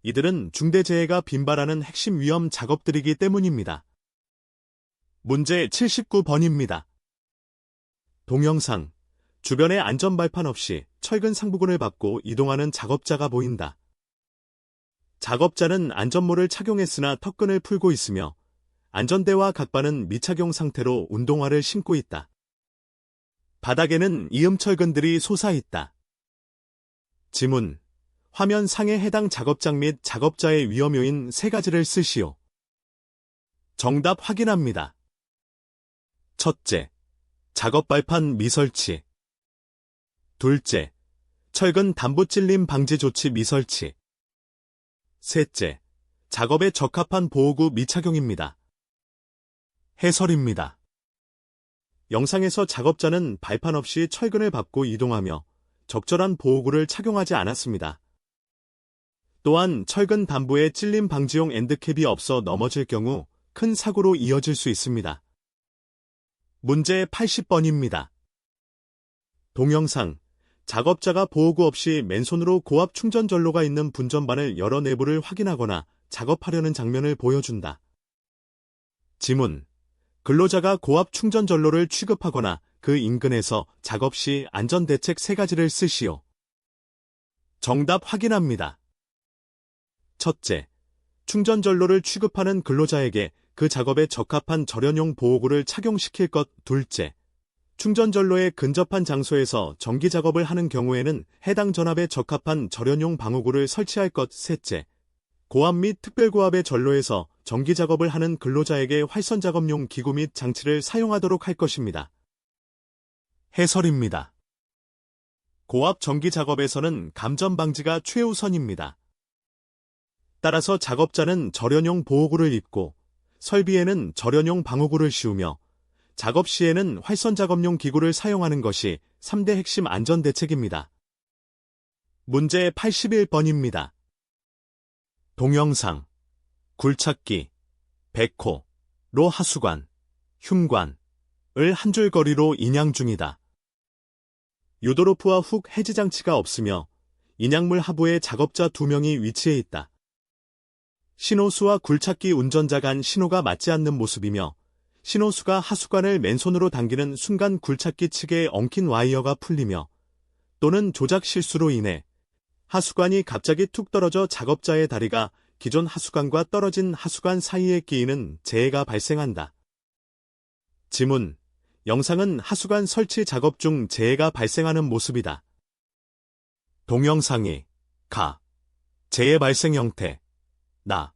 이들은 중대재해가 빈발하는 핵심 위험 작업들이기 때문입니다. 문제 79번입니다. 동영상, 주변에 안전발판 없이 철근 상부근을 밟고 이동하는 작업자가 보인다. 작업자는 안전모를 착용했으나 턱끈을 풀고 있으며 안전대와 각반은 미착용 상태로 운동화를 신고 있다. 바닥에는 이음철근들이 솟아있다. 지문, 화면 상에 해당 작업장 및 작업자의 위험 요인 3가지를 쓰시오. 정답 확인합니다. 첫째, 작업발판 미설치. 둘째, 철근 단부 찔림 방지 조치 미설치. 셋째, 작업에 적합한 보호구 미착용입니다. 해설입니다. 영상에서 작업자는 발판 없이 철근을 밟고 이동하며 적절한 보호구를 착용하지 않았습니다. 또한 철근 단부에 찔림 방지용 엔드캡이 없어 넘어질 경우 큰 사고로 이어질 수 있습니다. 문제 80번입니다. 동영상, 작업자가 보호구 없이 맨손으로 고압 충전 전로가 있는 분전반을 열어 내부를 확인하거나 작업하려는 장면을 보여준다. 지문, 근로자가 고압 충전 전로를 취급하거나 그 인근에서 작업 시 안전대책 3가지를 쓰시오. 정답 확인합니다. 첫째, 충전 전로를 취급하는 근로자에게 그 작업에 적합한 절연용 보호구를 착용시킬 것. 둘째, 충전 전로에 근접한 장소에서 전기 작업을 하는 경우에는 해당 전압에 적합한 절연용 방호구를 설치할 것. 셋째, 고압 및 특별고압의 전로에서 전기 작업을 하는 근로자에게 활선 작업용 기구 및 장치를 사용하도록 할 것입니다. 해설입니다. 고압 전기 작업에서는 감전 방지가 최우선입니다. 따라서 작업자는 절연용 보호구를 입고 설비에는 절연용 방호구를 씌우며 작업 시에는 활선 작업용 기구를 사용하는 것이 3대 핵심 안전 대책입니다. 문제 81번입니다. 동영상, 굴착기, 백호로 하수관, 흉관을 한 줄 거리로 인양 중이다. 유도로프와 훅 해지 장치가 없으며 인양물 하부에 작업자 2명이 위치해 있다. 신호수와 굴착기 운전자 간 신호가 맞지 않는 모습이며 신호수가 하수관을 맨손으로 당기는 순간 굴착기 측에 엉킨 와이어가 풀리며 또는 조작 실수로 인해 하수관이 갑자기 툭 떨어져 작업자의 다리가 기존 하수관과 떨어진 하수관 사이에 끼이는 재해가 발생한다. 지문, 영상은 하수관 설치 작업 중 재해가 발생하는 모습이다. 동영상이 가, 재해 발생 형태, 나,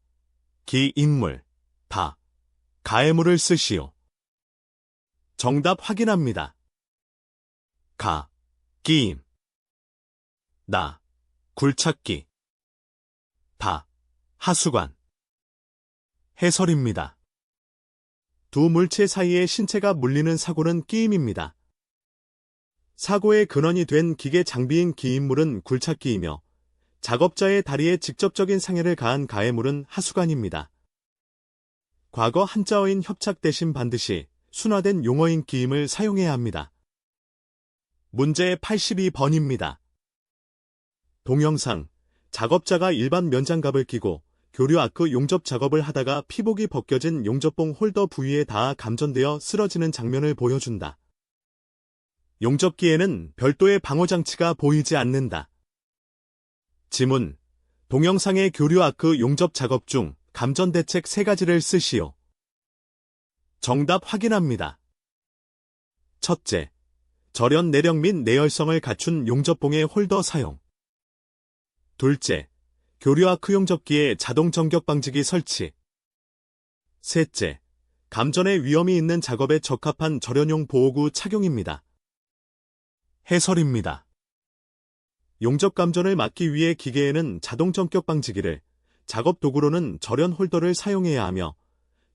기, 인물, 다, 가해물을 쓰시오. 정답 확인합니다. 가, 기임, 나, 굴착기, 다, 하수관. 해설입니다. 두 물체 사이에 신체가 물리는 사고는 끼임입니다. 사고의 근원이 된 기계 장비인 기임물은 굴착기이며 작업자의 다리에 직접적인 상해를 가한 가해물은 하수관입니다. 과거 한자어인 협착 대신 반드시 순화된 용어인 기임을 사용해야 합니다. 문제 82번입니다. 동영상, 작업자가 일반 면장갑을 끼고 교류 아크 용접 작업을 하다가 피복이 벗겨진 용접봉 홀더 부위에 닿아 감전되어 쓰러지는 장면을 보여준다. 용접기에는 별도의 방호장치가 보이지 않는다. 지문, 동영상의 교류 아크 용접 작업 중 감전 대책 3가지를 쓰시오. 정답 확인합니다. 첫째, 절연 내력 및 내열성을 갖춘 용접봉의 홀더 사용. 둘째, 교류 아크 용접기에 자동 정격 방지기 설치. 셋째, 감전의 위험이 있는 작업에 적합한 절연용 보호구 착용입니다. 해설입니다. 용접 감전을 막기 위해 기계에는 자동 정격 방지기를, 작업 도구로는 절연 홀더를 사용해야 하며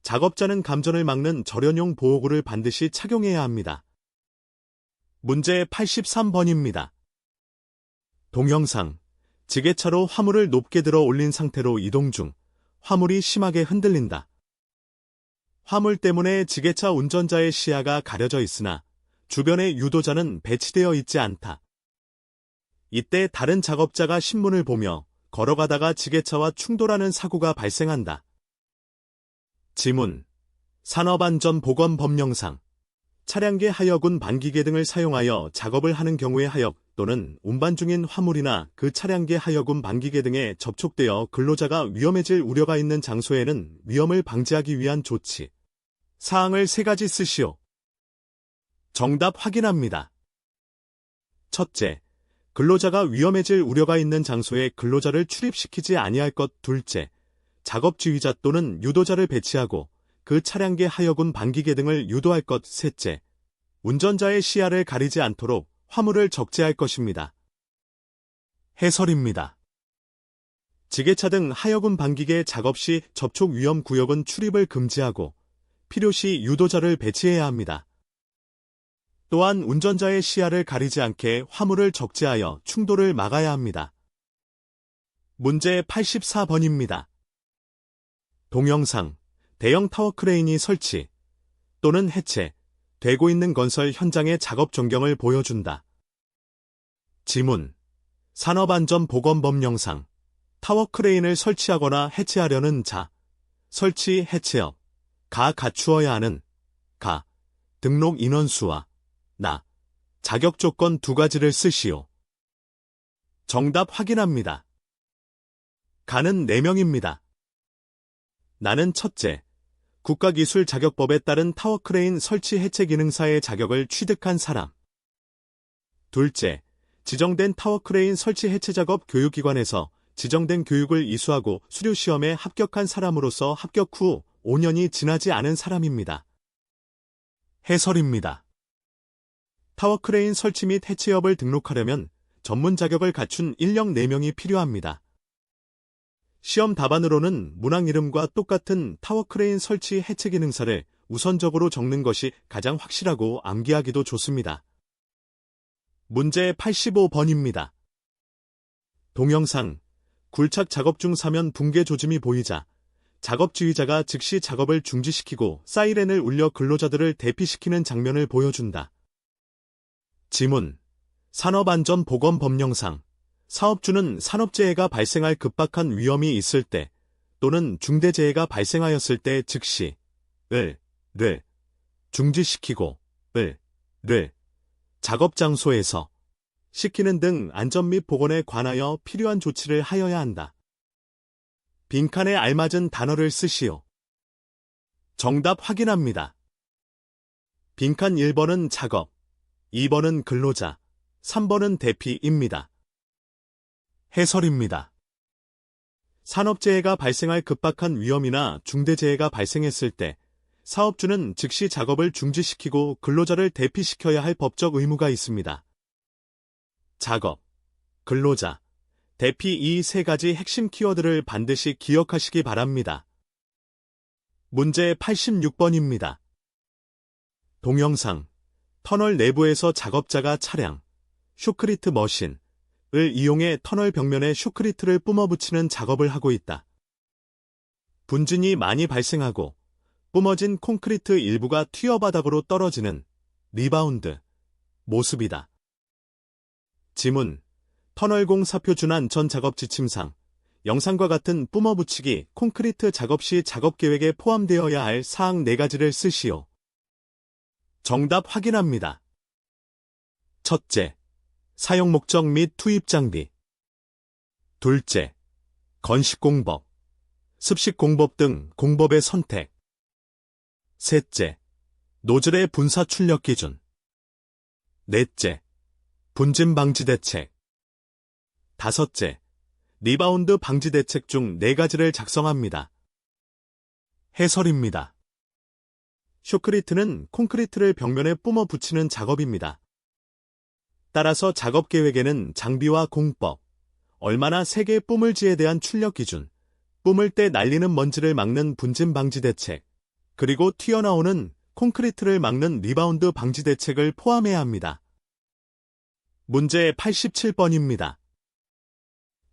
작업자는 감전을 막는 절연용 보호구를 반드시 착용해야 합니다. 문제 83번입니다. 동영상, 지게차로 화물을 높게 들어 올린 상태로 이동 중 화물이 심하게 흔들린다. 화물 때문에 지게차 운전자의 시야가 가려져 있으나 주변에 유도자는 배치되어 있지 않다. 이때 다른 작업자가 신문을 보며 걸어가다가 지게차와 충돌하는 사고가 발생한다. 지문, 산업안전보건법령상, 차량계 하역운 반기계 등을 사용하여 작업을 하는 경우의 하역 또는 운반 중인 화물이나 그 차량계 하역운 반기계 등에 접촉되어 근로자가 위험해질 우려가 있는 장소에는 위험을 방지하기 위한 조치, 사항을 3가지 쓰시오. 정답 확인합니다. 첫째, 근로자가 위험해질 우려가 있는 장소에 근로자를 출입시키지 아니할 것. 둘째, 작업 지휘자 또는 유도자를 배치하고 그 차량계 하역운 반기계 등을 유도할 것. 셋째, 운전자의 시야를 가리지 않도록 화물을 적재할 것입니다. 해설입니다. 지게차 등 하역운 반기계 작업 시 접촉 위험 구역은 출입을 금지하고 필요시 유도자를 배치해야 합니다. 또한 운전자의 시야를 가리지 않게 화물을 적재하여 충돌을 막아야 합니다. 문제 84번입니다. 동영상, 대형 타워 크레인이 설치 또는 해체, 되고 있는 건설 현장의 작업 전경을 보여준다. 지문, 산업안전보건법령상, 타워 크레인을 설치하거나 해체하려는 자, 설치 해체업, 가 갖추어야 하는, 가, 등록 인원수와 나, 자격 조건 2가지를 쓰시오. 정답 확인합니다. 가는 4명입니다. 나는 첫째, 국가기술자격법에 따른 타워크레인 설치 해체 기능사의 자격을 취득한 사람. 둘째, 지정된 타워크레인 설치 해체 작업 교육기관에서 지정된 교육을 이수하고 수료시험에 합격한 사람으로서 합격 후 5년이 지나지 않은 사람입니다. 해설입니다. 타워크레인 설치 및 해체업을 등록하려면 전문 자격을 갖춘 인력 4명이 필요합니다. 시험 답안으로는 문항 이름과 똑같은 타워크레인 설치 해체 기능사를 우선적으로 적는 것이 가장 확실하고 암기하기도 좋습니다. 문제 85번입니다. 동영상, 굴착 작업 중 사면 붕괴 조짐이 보이자 작업 지휘자가 즉시 작업을 중지시키고 사이렌을 울려 근로자들을 대피시키는 장면을 보여준다. 지문, 산업안전보건법령상, 사업주는 산업재해가 발생할 급박한 위험이 있을 때 또는 중대재해가 발생하였을 때 즉시 를 중지시키고 를 작업 장소에서 시키는 등 안전 및 보건에 관하여 필요한 조치를 하여야 한다. 빈칸에 알맞은 단어를 쓰시오. 정답 확인합니다. 빈칸 1번은 작업, 2번은 근로자, 3번은 대피입니다. 해설입니다. 산업재해가 발생할 급박한 위험이나 중대재해가 발생했을 때 사업주는 즉시 작업을 중지시키고 근로자를 대피시켜야 할 법적 의무가 있습니다. 작업, 근로자, 대피 이 세 가지 핵심 키워드를 반드시 기억하시기 바랍니다. 문제 86번입니다. 동영상, 터널 내부에서 작업자가 차량, 쇼크리트 머신을 이용해 터널 벽면에 쇼크리트를 뿜어붙이는 작업을 하고 있다. 분진이 많이 발생하고 뿜어진 콘크리트 일부가 튀어 바닥으로 떨어지는 리바운드 모습이다. 지문, 터널공 사표 준한 전 작업 지침상, 영상과 같은 뿜어붙이기 콘크리트 작업 시 작업 계획에 포함되어야 할 사항 4가지를 쓰시오. 정답 확인합니다. 첫째, 사용 목적 및 투입 장비. 둘째, 건식 공법, 습식 공법 등 공법의 선택. 셋째, 노즐의 분사 출력 기준. 넷째, 분진 방지 대책. 다섯째, 리바운드 방지 대책 중 4가지를 작성합니다. 해설입니다. 쇼크리트는 콘크리트를 벽면에 뿜어 붙이는 작업입니다. 따라서 작업 계획에는 장비와 공법, 얼마나 세게 뿜을지에 대한 출력 기준, 뿜을 때 날리는 먼지를 막는 분진 방지 대책, 그리고 튀어나오는 콘크리트를 막는 리바운드 방지 대책을 포함해야 합니다. 문제 87번입니다.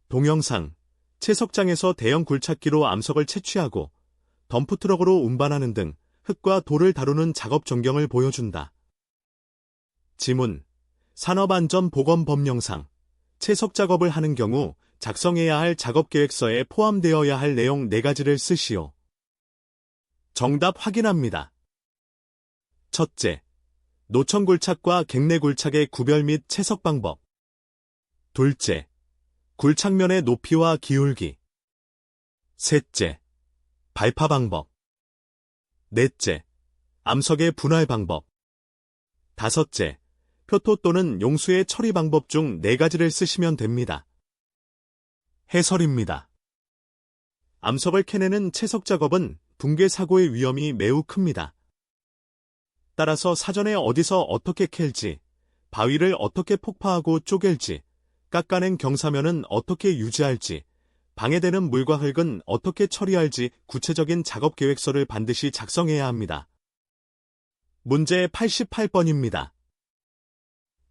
동영상, 채석장에서 대형 굴착기로 암석을 채취하고 덤프트럭으로 운반하는 등 흙과 돌을 다루는 작업 전경을 보여준다. 지문, 산업안전보건법령상, 채석 작업을 하는 경우 작성해야 할 작업계획서에 포함되어야 할 내용 4가지를 쓰시오. 정답 확인합니다. 첫째, 노천굴착과 갱내굴착의 구별 및 채석 방법. 둘째, 굴착면의 높이와 기울기. 셋째, 발파 방법. 넷째, 암석의 분할 방법. 다섯째, 표토 또는 용수의 처리 방법 중 4가지를 쓰시면 됩니다. 해설입니다. 암석을 캐내는 채석 작업은 붕괴 사고의 위험이 매우 큽니다. 따라서 사전에 어디서 어떻게 캘지, 바위를 어떻게 폭파하고 쪼갤지, 깎아낸 경사면은 어떻게 유지할지, 방해되는 물과 흙은 어떻게 처리할지 구체적인 작업 계획서를 반드시 작성해야 합니다. 문제 88번입니다.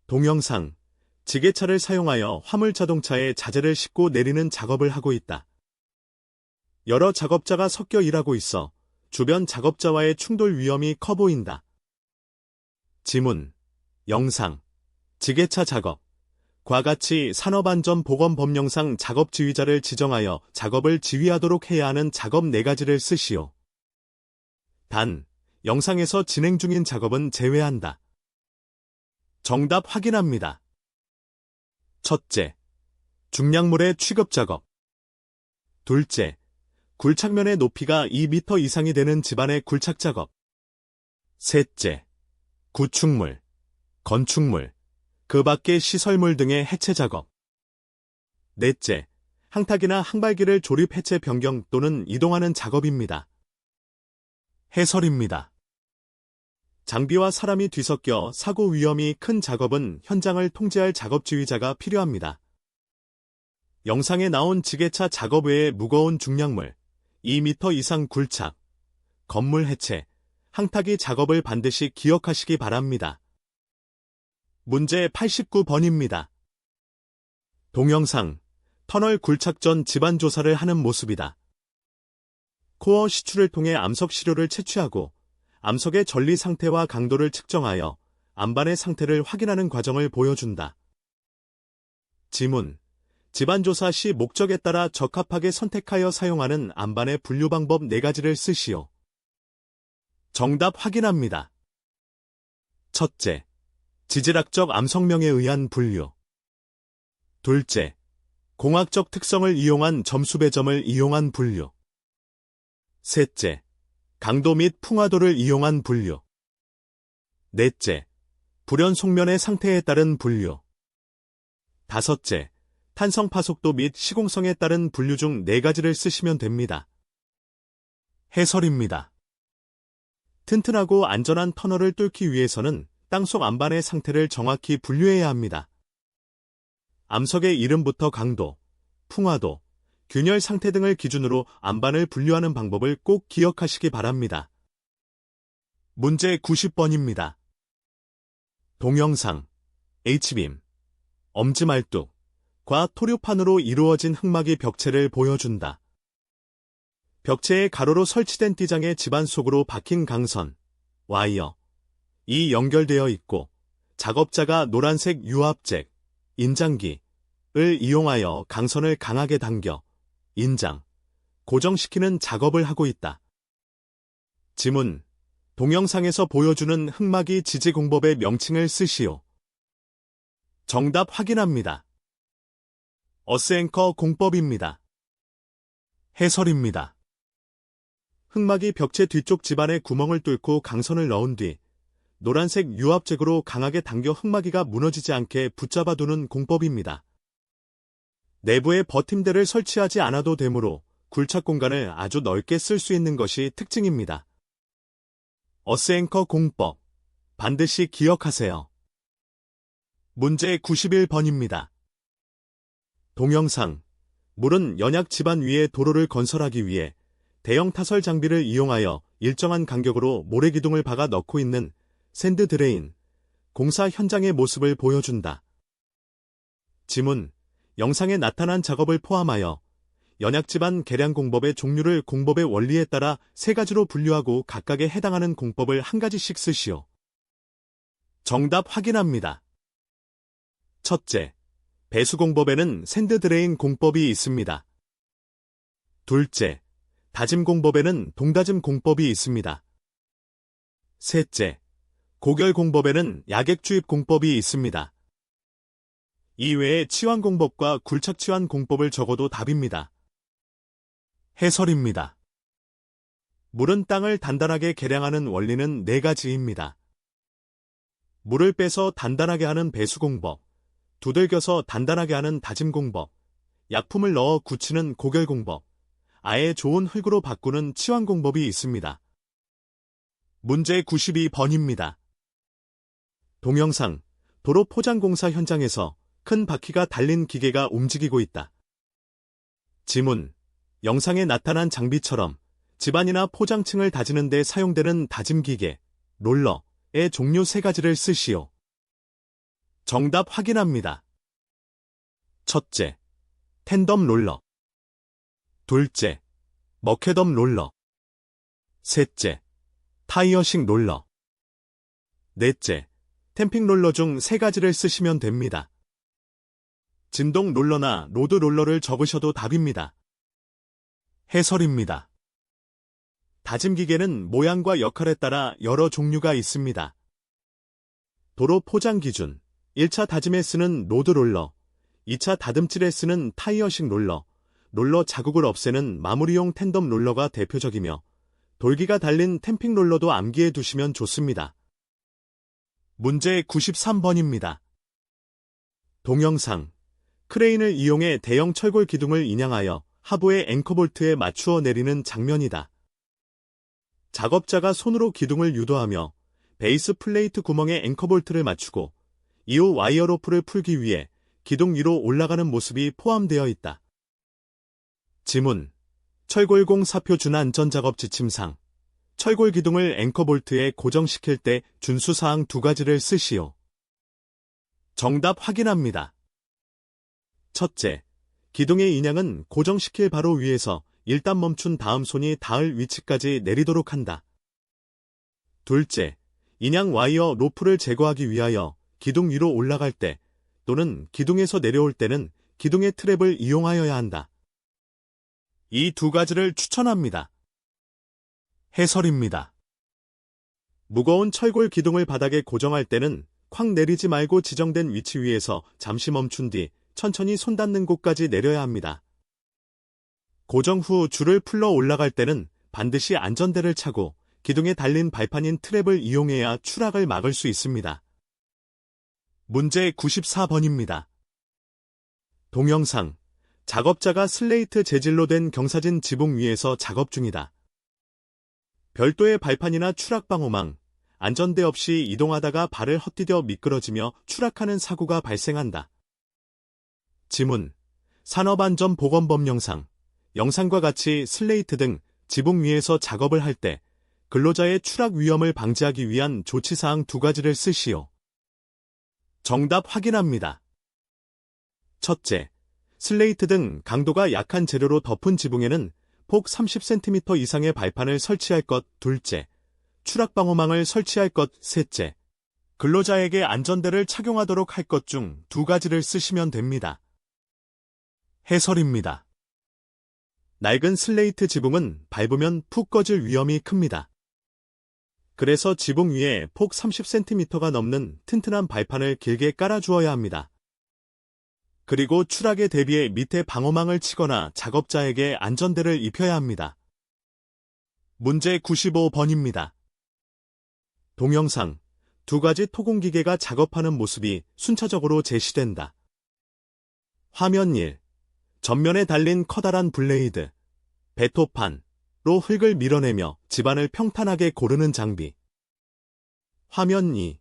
동영상, 지게차를 사용하여 화물 자동차에 자재를 싣고 내리는 작업을 하고 있다. 여러 작업자가 섞여 일하고 있어 주변 작업자와의 충돌 위험이 커 보인다. 지문, 영상, 지게차 작업. 과 같이 산업안전보건법령상 작업지휘자를 지정하여 작업을 지휘하도록 해야 하는 작업 4가지를 쓰시오. 단, 영상에서 진행 중인 작업은 제외한다. 정답 확인합니다. 첫째, 중량물의 취급 작업. 둘째, 굴착면의 높이가 2m 이상이 되는 집안의 굴착 작업. 셋째, 구축물, 건축물, 그 밖의 시설물 등의 해체 작업. 넷째, 항탁이나 항발기를 조립 해체 변경 또는 이동하는 작업입니다. 해설입니다. 장비와 사람이 뒤섞여 사고 위험이 큰 작업은 현장을 통제할 작업지휘자가 필요합니다. 영상에 나온 지게차 작업 외에 무거운 중량물, 2m 이상 굴착, 건물 해체, 항타기 작업을 반드시 기억하시기 바랍니다. 문제 89번입니다. 동영상, 터널 굴착 전 집안 조사를 하는 모습이다. 코어 시추를 통해 암석 시료를 채취하고 암석의 전리 상태와 강도를 측정하여 안반의 상태를 확인하는 과정을 보여준다. 지문, 집안 조사 시 목적에 따라 적합하게 선택하여 사용하는 안반의 분류 방법 4가지를 쓰시오. 정답 확인합니다. 첫째, 지질학적 암석명에 의한 분류. 둘째, 공학적 특성을 이용한 점수 배점을 이용한 분류. 셋째, 강도 및 풍화도를 이용한 분류. 넷째, 불연 속면의 상태에 따른 분류. 다섯째, 탄성 파속도 및 시공성에 따른 분류 중 4가지를 쓰시면 됩니다. 해설입니다. 튼튼하고 안전한 터널을 뚫기 위해서는 땅속 안반의 상태를 정확히 분류해야 합니다. 암석의 이름부터 강도, 풍화도, 균열 상태 등을 기준으로 안반을 분류하는 방법을 꼭 기억하시기 바랍니다. 문제 90번입니다. 동영상, H빔, 엄지말뚝과 토류판으로 이루어진 흙막이 벽체를 보여준다. 벽체에 가로로 설치된 띠장의 집안 속으로 박힌 강선, 와이어, 이 연결되어 있고 작업자가 노란색 유압잭, 인장기를 이용하여 강선을 강하게 당겨 인장, 고정시키는 작업을 하고 있다. 지문, 동영상에서 보여주는 흙막이 지지 공법의 명칭을 쓰시오. 정답 확인합니다. 어스앵커 공법입니다. 해설입니다. 흙막이 벽체 뒤쪽 집안에 구멍을 뚫고 강선을 넣은 뒤 노란색 유압잭으로 강하게 당겨 흙막이가 무너지지 않게 붙잡아두는 공법입니다. 내부에 버팀대를 설치하지 않아도 되므로 굴착 공간을 아주 넓게 쓸 수 있는 것이 특징입니다. 어스앵커 공법, 반드시 기억하세요. 문제 91번입니다. 동영상, 물은 연약 집안 위에 도로를 건설하기 위해 대형 타설 장비를 이용하여 일정한 간격으로 모래기둥을 박아 넣고 있는 샌드 드레인, 공사 현장의 모습을 보여준다. 지문, 영상에 나타난 작업을 포함하여 연약집안 계량 공법의 종류를 공법의 원리에 따라 3가지로 분류하고 각각에 해당하는 공법을 1가지씩 쓰시오. 정답 확인합니다. 첫째, 배수공법에는 샌드 드레인 공법이 있습니다. 둘째, 다짐 공법에는 동다짐 공법이 있습니다. 셋째, 고결 공법에는 야객 주입 공법이 있습니다. 이외에 치환 공법과 굴착 치환 공법을 적어도 답입니다. 해설입니다. 물은 땅을 단단하게 계량하는 원리는 4가지입니다. 물을 빼서 단단하게 하는 배수 공법, 두들겨서 단단하게 하는 다짐 공법, 약품을 넣어 굳히는 고결 공법, 아예 좋은 흙으로 바꾸는 치환 공법이 있습니다. 문제 92번입니다. 동영상, 도로 포장 공사 현장에서 큰 바퀴가 달린 기계가 움직이고 있다. 지문, 영상에 나타난 장비처럼 집안이나 포장층을 다지는 데 사용되는 다짐기계, 롤러의 종류 3가지를 쓰시오. 정답 확인합니다. 첫째, 텐덤 롤러. 둘째, 머케덤 롤러. 셋째, 타이어식 롤러. 넷째, 템핑 롤러 중 3가지를 쓰시면 됩니다. 진동 롤러나 로드 롤러를 적으셔도 답입니다. 해설입니다. 다짐기계는 모양과 역할에 따라 여러 종류가 있습니다. 도로 포장 기준, 1차 다짐에 쓰는 로드 롤러, 2차 다듬질에 쓰는 타이어식 롤러, 롤러 자국을 없애는 마무리용 텐덤 롤러가 대표적이며 돌기가 달린 템핑 롤러도 암기해 두시면 좋습니다. 문제 93번입니다. 동영상, 크레인을 이용해 대형 철골 기둥을 인양하여 하부의 앵커볼트에 맞추어 내리는 장면이다. 작업자가 손으로 기둥을 유도하며 베이스 플레이트 구멍에 앵커볼트를 맞추고 이후 와이어 로프를 풀기 위해 기둥 위로 올라가는 모습이 포함되어 있다. 지문. 철골공 사표 준안전작업 지침상. 철골 기둥을 앵커볼트에 고정시킬 때 준수사항 2가지를 쓰시오. 정답 확인합니다. 첫째, 기둥의 인양은 고정시킬 바로 위에서 일단 멈춘 다음 손이 닿을 위치까지 내리도록 한다. 둘째, 인양 와이어 로프를 제거하기 위하여 기둥 위로 올라갈 때 또는 기둥에서 내려올 때는 기둥의 트랩을 이용하여야 한다. 이 2가지를 추천합니다. 해설입니다. 무거운 철골 기둥을 바닥에 고정할 때는 콱 내리지 말고 지정된 위치 위에서 잠시 멈춘 뒤 천천히 손 닿는 곳까지 내려야 합니다. 고정 후 줄을 풀러 올라갈 때는 반드시 안전대를 차고 기둥에 달린 발판인 트랩을 이용해야 추락을 막을 수 있습니다. 문제 94번입니다. 동영상. 작업자가 슬레이트 재질로 된 경사진 지붕 위에서 작업 중이다. 별도의 발판이나 추락 방호망, 안전대 없이 이동하다가 발을 헛디뎌 미끄러지며 추락하는 사고가 발생한다. 지문. 산업안전보건법 영상. 영상과 같이 슬레이트 등 지붕 위에서 작업을 할 때 근로자의 추락 위험을 방지하기 위한 조치사항 2가지를 쓰시오. 정답 확인합니다. 첫째, 슬레이트 등 강도가 약한 재료로 덮은 지붕에는 폭 30cm 이상의 발판을 설치할 것. 둘째, 추락방호망을 설치할 것. 셋째, 근로자에게 안전대를 착용하도록 할 것 중 2가지를 쓰시면 됩니다. 해설입니다. 낡은 슬레이트 지붕은 밟으면 푹 꺼질 위험이 큽니다. 그래서 지붕 위에 폭 30cm가 넘는 튼튼한 발판을 길게 깔아주어야 합니다. 그리고 추락에 대비해 밑에 방호망을 치거나 작업자에게 안전대를 입혀야 합니다. 문제 95번입니다. 동영상. 2가지 토공기계가 작업하는 모습이 순차적으로 제시된다. 화면 1. 전면에 달린 커다란 블레이드, 배토판로 흙을 밀어내며 집안을 평탄하게 고르는 장비. 화면 2.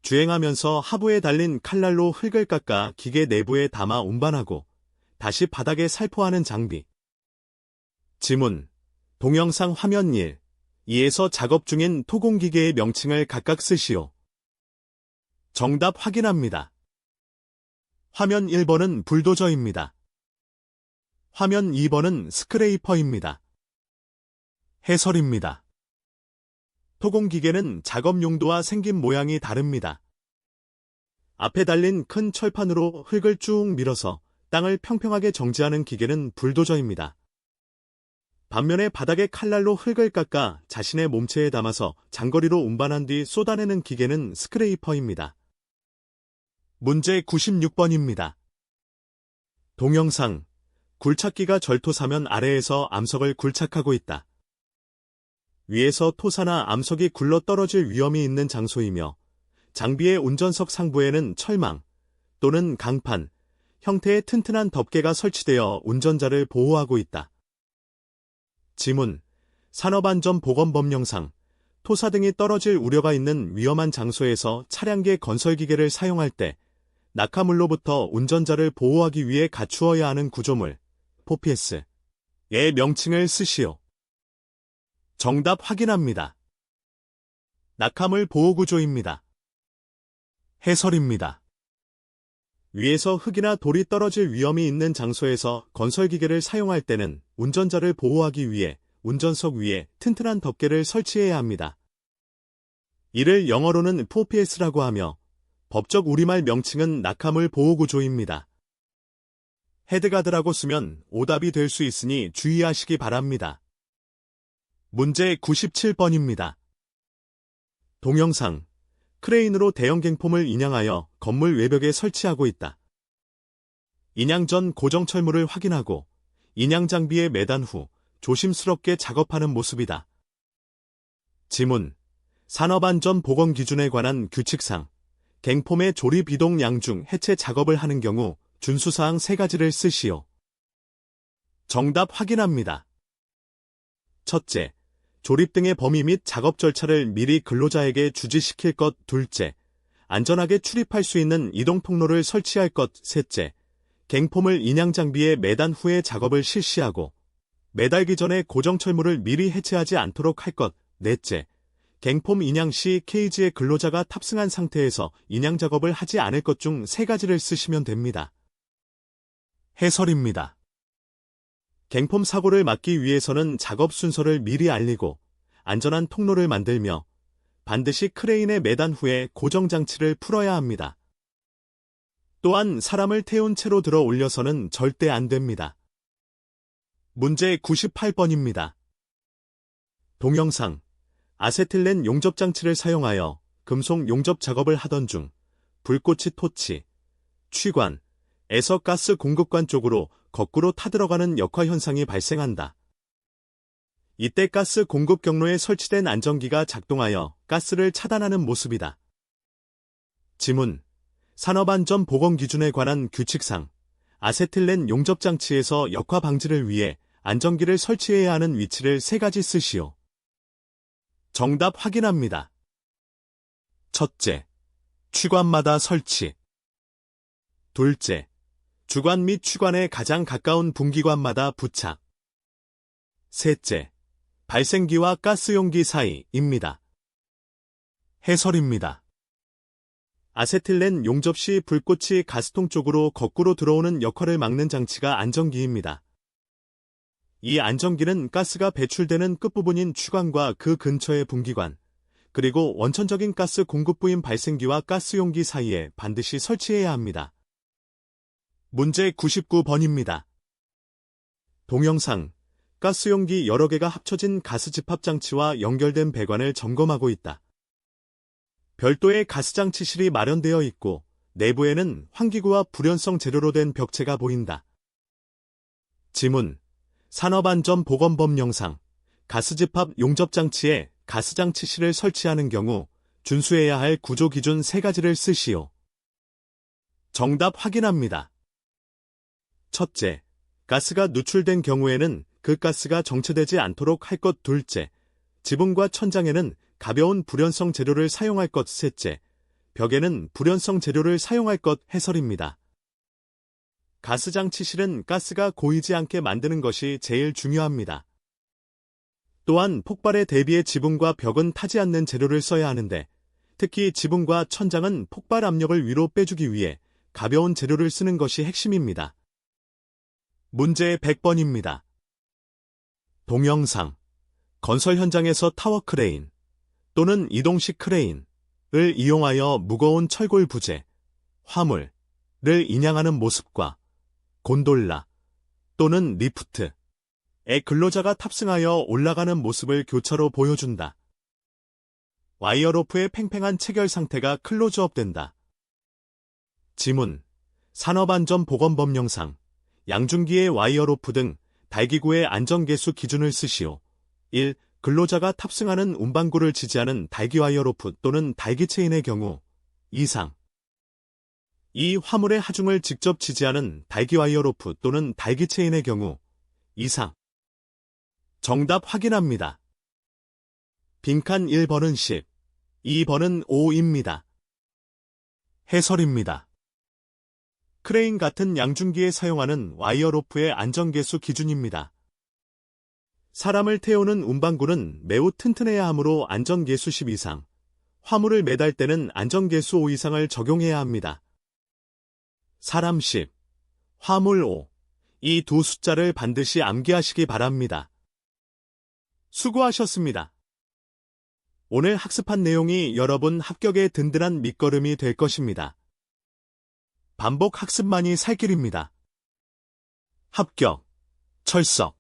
주행하면서 하부에 달린 칼날로 흙을 깎아 기계 내부에 담아 운반하고 다시 바닥에 살포하는 장비. 지문. 동영상 화면 1, 2에서 작업 중인 토공기계의 명칭을 각각 쓰시오. 정답 확인합니다. 화면 1번은 불도저입니다. 화면 2번은 스크레이퍼입니다. 해설입니다. 토공기계는 작업 용도와 생긴 모양이 다릅니다. 앞에 달린 큰 철판으로 흙을 쭉 밀어서 땅을 평평하게 정지하는 기계는 불도저입니다. 반면에 바닥에 칼날로 흙을 깎아 자신의 몸체에 담아서 장거리로 운반한 뒤 쏟아내는 기계는 스크레이퍼입니다. 문제 96번입니다. 동영상. 굴착기가 절토사면 아래에서 암석을 굴착하고 있다. 위에서 토사나 암석이 굴러 떨어질 위험이 있는 장소이며 장비의 운전석 상부에는 철망 또는 강판 형태의 튼튼한 덮개가 설치되어 운전자를 보호하고 있다. 지문. 산업안전보건법 영상. 토사 등이 떨어질 우려가 있는 위험한 장소에서 차량계 건설기계를 사용할 때 낙하물로부터 운전자를 보호하기 위해 갖추어야 하는 구조물, 포피스의 명칭을 쓰시오. 정답 확인합니다. 낙하물 보호구조입니다. 해설입니다. 위에서 흙이나 돌이 떨어질 위험이 있는 장소에서 건설기계를 사용할 때는 운전자를 보호하기 위해 운전석 위에 튼튼한 덮개를 설치해야 합니다. 이를 영어로는 포피스라고 하며 법적 우리말 명칭은 낙하물 보호구조입니다. 헤드가드라고 쓰면 오답이 될 수 있으니 주의하시기 바랍니다. 문제 97번입니다. 동영상. 크레인으로 대형 갱폼을 인양하여 건물 외벽에 설치하고 있다. 인양 전 고정 철물을 확인하고 인양 장비에 매단 후 조심스럽게 작업하는 모습이다. 지문. 산업안전보건기준에 관한 규칙상 갱폼의 조립 이동 양중 해체 작업을 하는 경우 준수사항 3가지를 쓰시오. 정답 확인합니다. 첫째, 조립 등의 범위 및 작업 절차를 미리 근로자에게 주지시킬 것. 둘째, 안전하게 출입할 수 있는 이동 통로를 설치할 것. 셋째, 갱폼을 인양 장비에 매단 후에 작업을 실시하고 매달기 전에 고정 철물을 미리 해체하지 않도록 할 것. 넷째, 갱폼 인양 시 케이지에 근로자가 탑승한 상태에서 인양 작업을 하지 않을 것 중 세 가지를 쓰시면 됩니다. 해설입니다. 갱폼 사고를 막기 위해서는 작업 순서를 미리 알리고 안전한 통로를 만들며 반드시 크레인에 매단 후에 고정 장치를 풀어야 합니다. 또한 사람을 태운 채로 들어 올려서는 절대 안 됩니다. 문제 98번입니다. 동영상 아세틸렌 용접 장치를 사용하여 금속 용접 작업을 하던 중 불꽃이 토치, 취관에서 가스 공급관 쪽으로 거꾸로 타들어가는 역화 현상이 발생한다. 이때 가스 공급 경로에 설치된 안전기가 작동하여 가스를 차단하는 모습이다. 지문, 산업안전보건기준에 관한 규칙상 아세틸렌 용접 장치에서 역화 방지를 위해 안전기를 설치해야 하는 위치를 세 가지 쓰시오. 정답 확인합니다. 첫째, 취관마다 설치. 둘째, 주관 및 취관에 가장 가까운 분기관마다 부착. 셋째, 발생기와 가스용기 사이입니다. 해설입니다. 아세틸렌 용접 시 불꽃이 가스통 쪽으로 거꾸로 들어오는 역할을 막는 장치가 안전기입니다. 이 안전기는 가스가 배출되는 끝부분인 취관과 그 근처의 분기관, 그리고 원천적인 가스 공급부인 발생기와 가스용기 사이에 반드시 설치해야 합니다. 문제 99번입니다. 동영상, 가스용기 여러 개가 합쳐진 가스 집합 장치와 연결된 배관을 점검하고 있다. 별도의 가스장치실이 마련되어 있고 내부에는 환기구와 불연성 재료로 된 벽체가 보인다. 지문, 산업안전보건법 영상, 가스집합 용접장치에 가스장치실을 설치하는 경우 준수해야 할 구조기준 세 가지를 쓰시오. 정답 확인합니다. 첫째, 가스가 누출된 경우에는 그 가스가 정체되지 않도록 할 것. 둘째, 지붕과 천장에는 가벼운 불연성 재료를 사용할 것. 셋째, 벽에는 불연성 재료를 사용할 것. 해설입니다. 가스장치실은 가스가 고이지 않게 만드는 것이 제일 중요합니다. 또한 폭발에 대비해 지붕과 벽은 타지 않는 재료를 써야 하는데 특히 지붕과 천장은 폭발 압력을 위로 빼주기 위해 가벼운 재료를 쓰는 것이 핵심입니다. 문제 100번입니다. 동영상, 건설 현장에서 타워 크레인 또는 이동식 크레인을 이용하여 무거운 철골 부재, 화물을 인양하는 모습과 곤돌라 또는 리프트에 근로자가 탑승하여 올라가는 모습을 교차로 보여준다. 와이어로프의 팽팽한 체결 상태가 클로즈업된다. 지문, 산업안전보건법 영상, 양중기의 와이어로프 등 달기구의 안전계수 기준을 쓰시오. 1. 근로자가 탑승하는 운반구를 지지하는 달기와이어로프 또는 달기체인의 경우 이상. 2. 화물의 하중을 직접 지지하는 달기와이어로프 또는 달기체인의 경우 이상. 정답 확인합니다. 빈칸 1번은 10, 2번은 5입니다. 해설입니다. 크레인 같은 양중기에 사용하는 와이어로프의 안전계수 기준입니다. 사람을 태우는 운반구는 매우 튼튼해야 하므로 안전계수 10 이상, 화물을 매달 때는 안전계수 5 이상을 적용해야 합니다. 사람 10, 화물 5, 이 두 숫자를 반드시 암기하시기 바랍니다. 수고하셨습니다. 오늘 학습한 내용이 여러분 합격의 든든한 밑거름이 될 것입니다. 반복 학습만이 살 길입니다. 합격, 철석.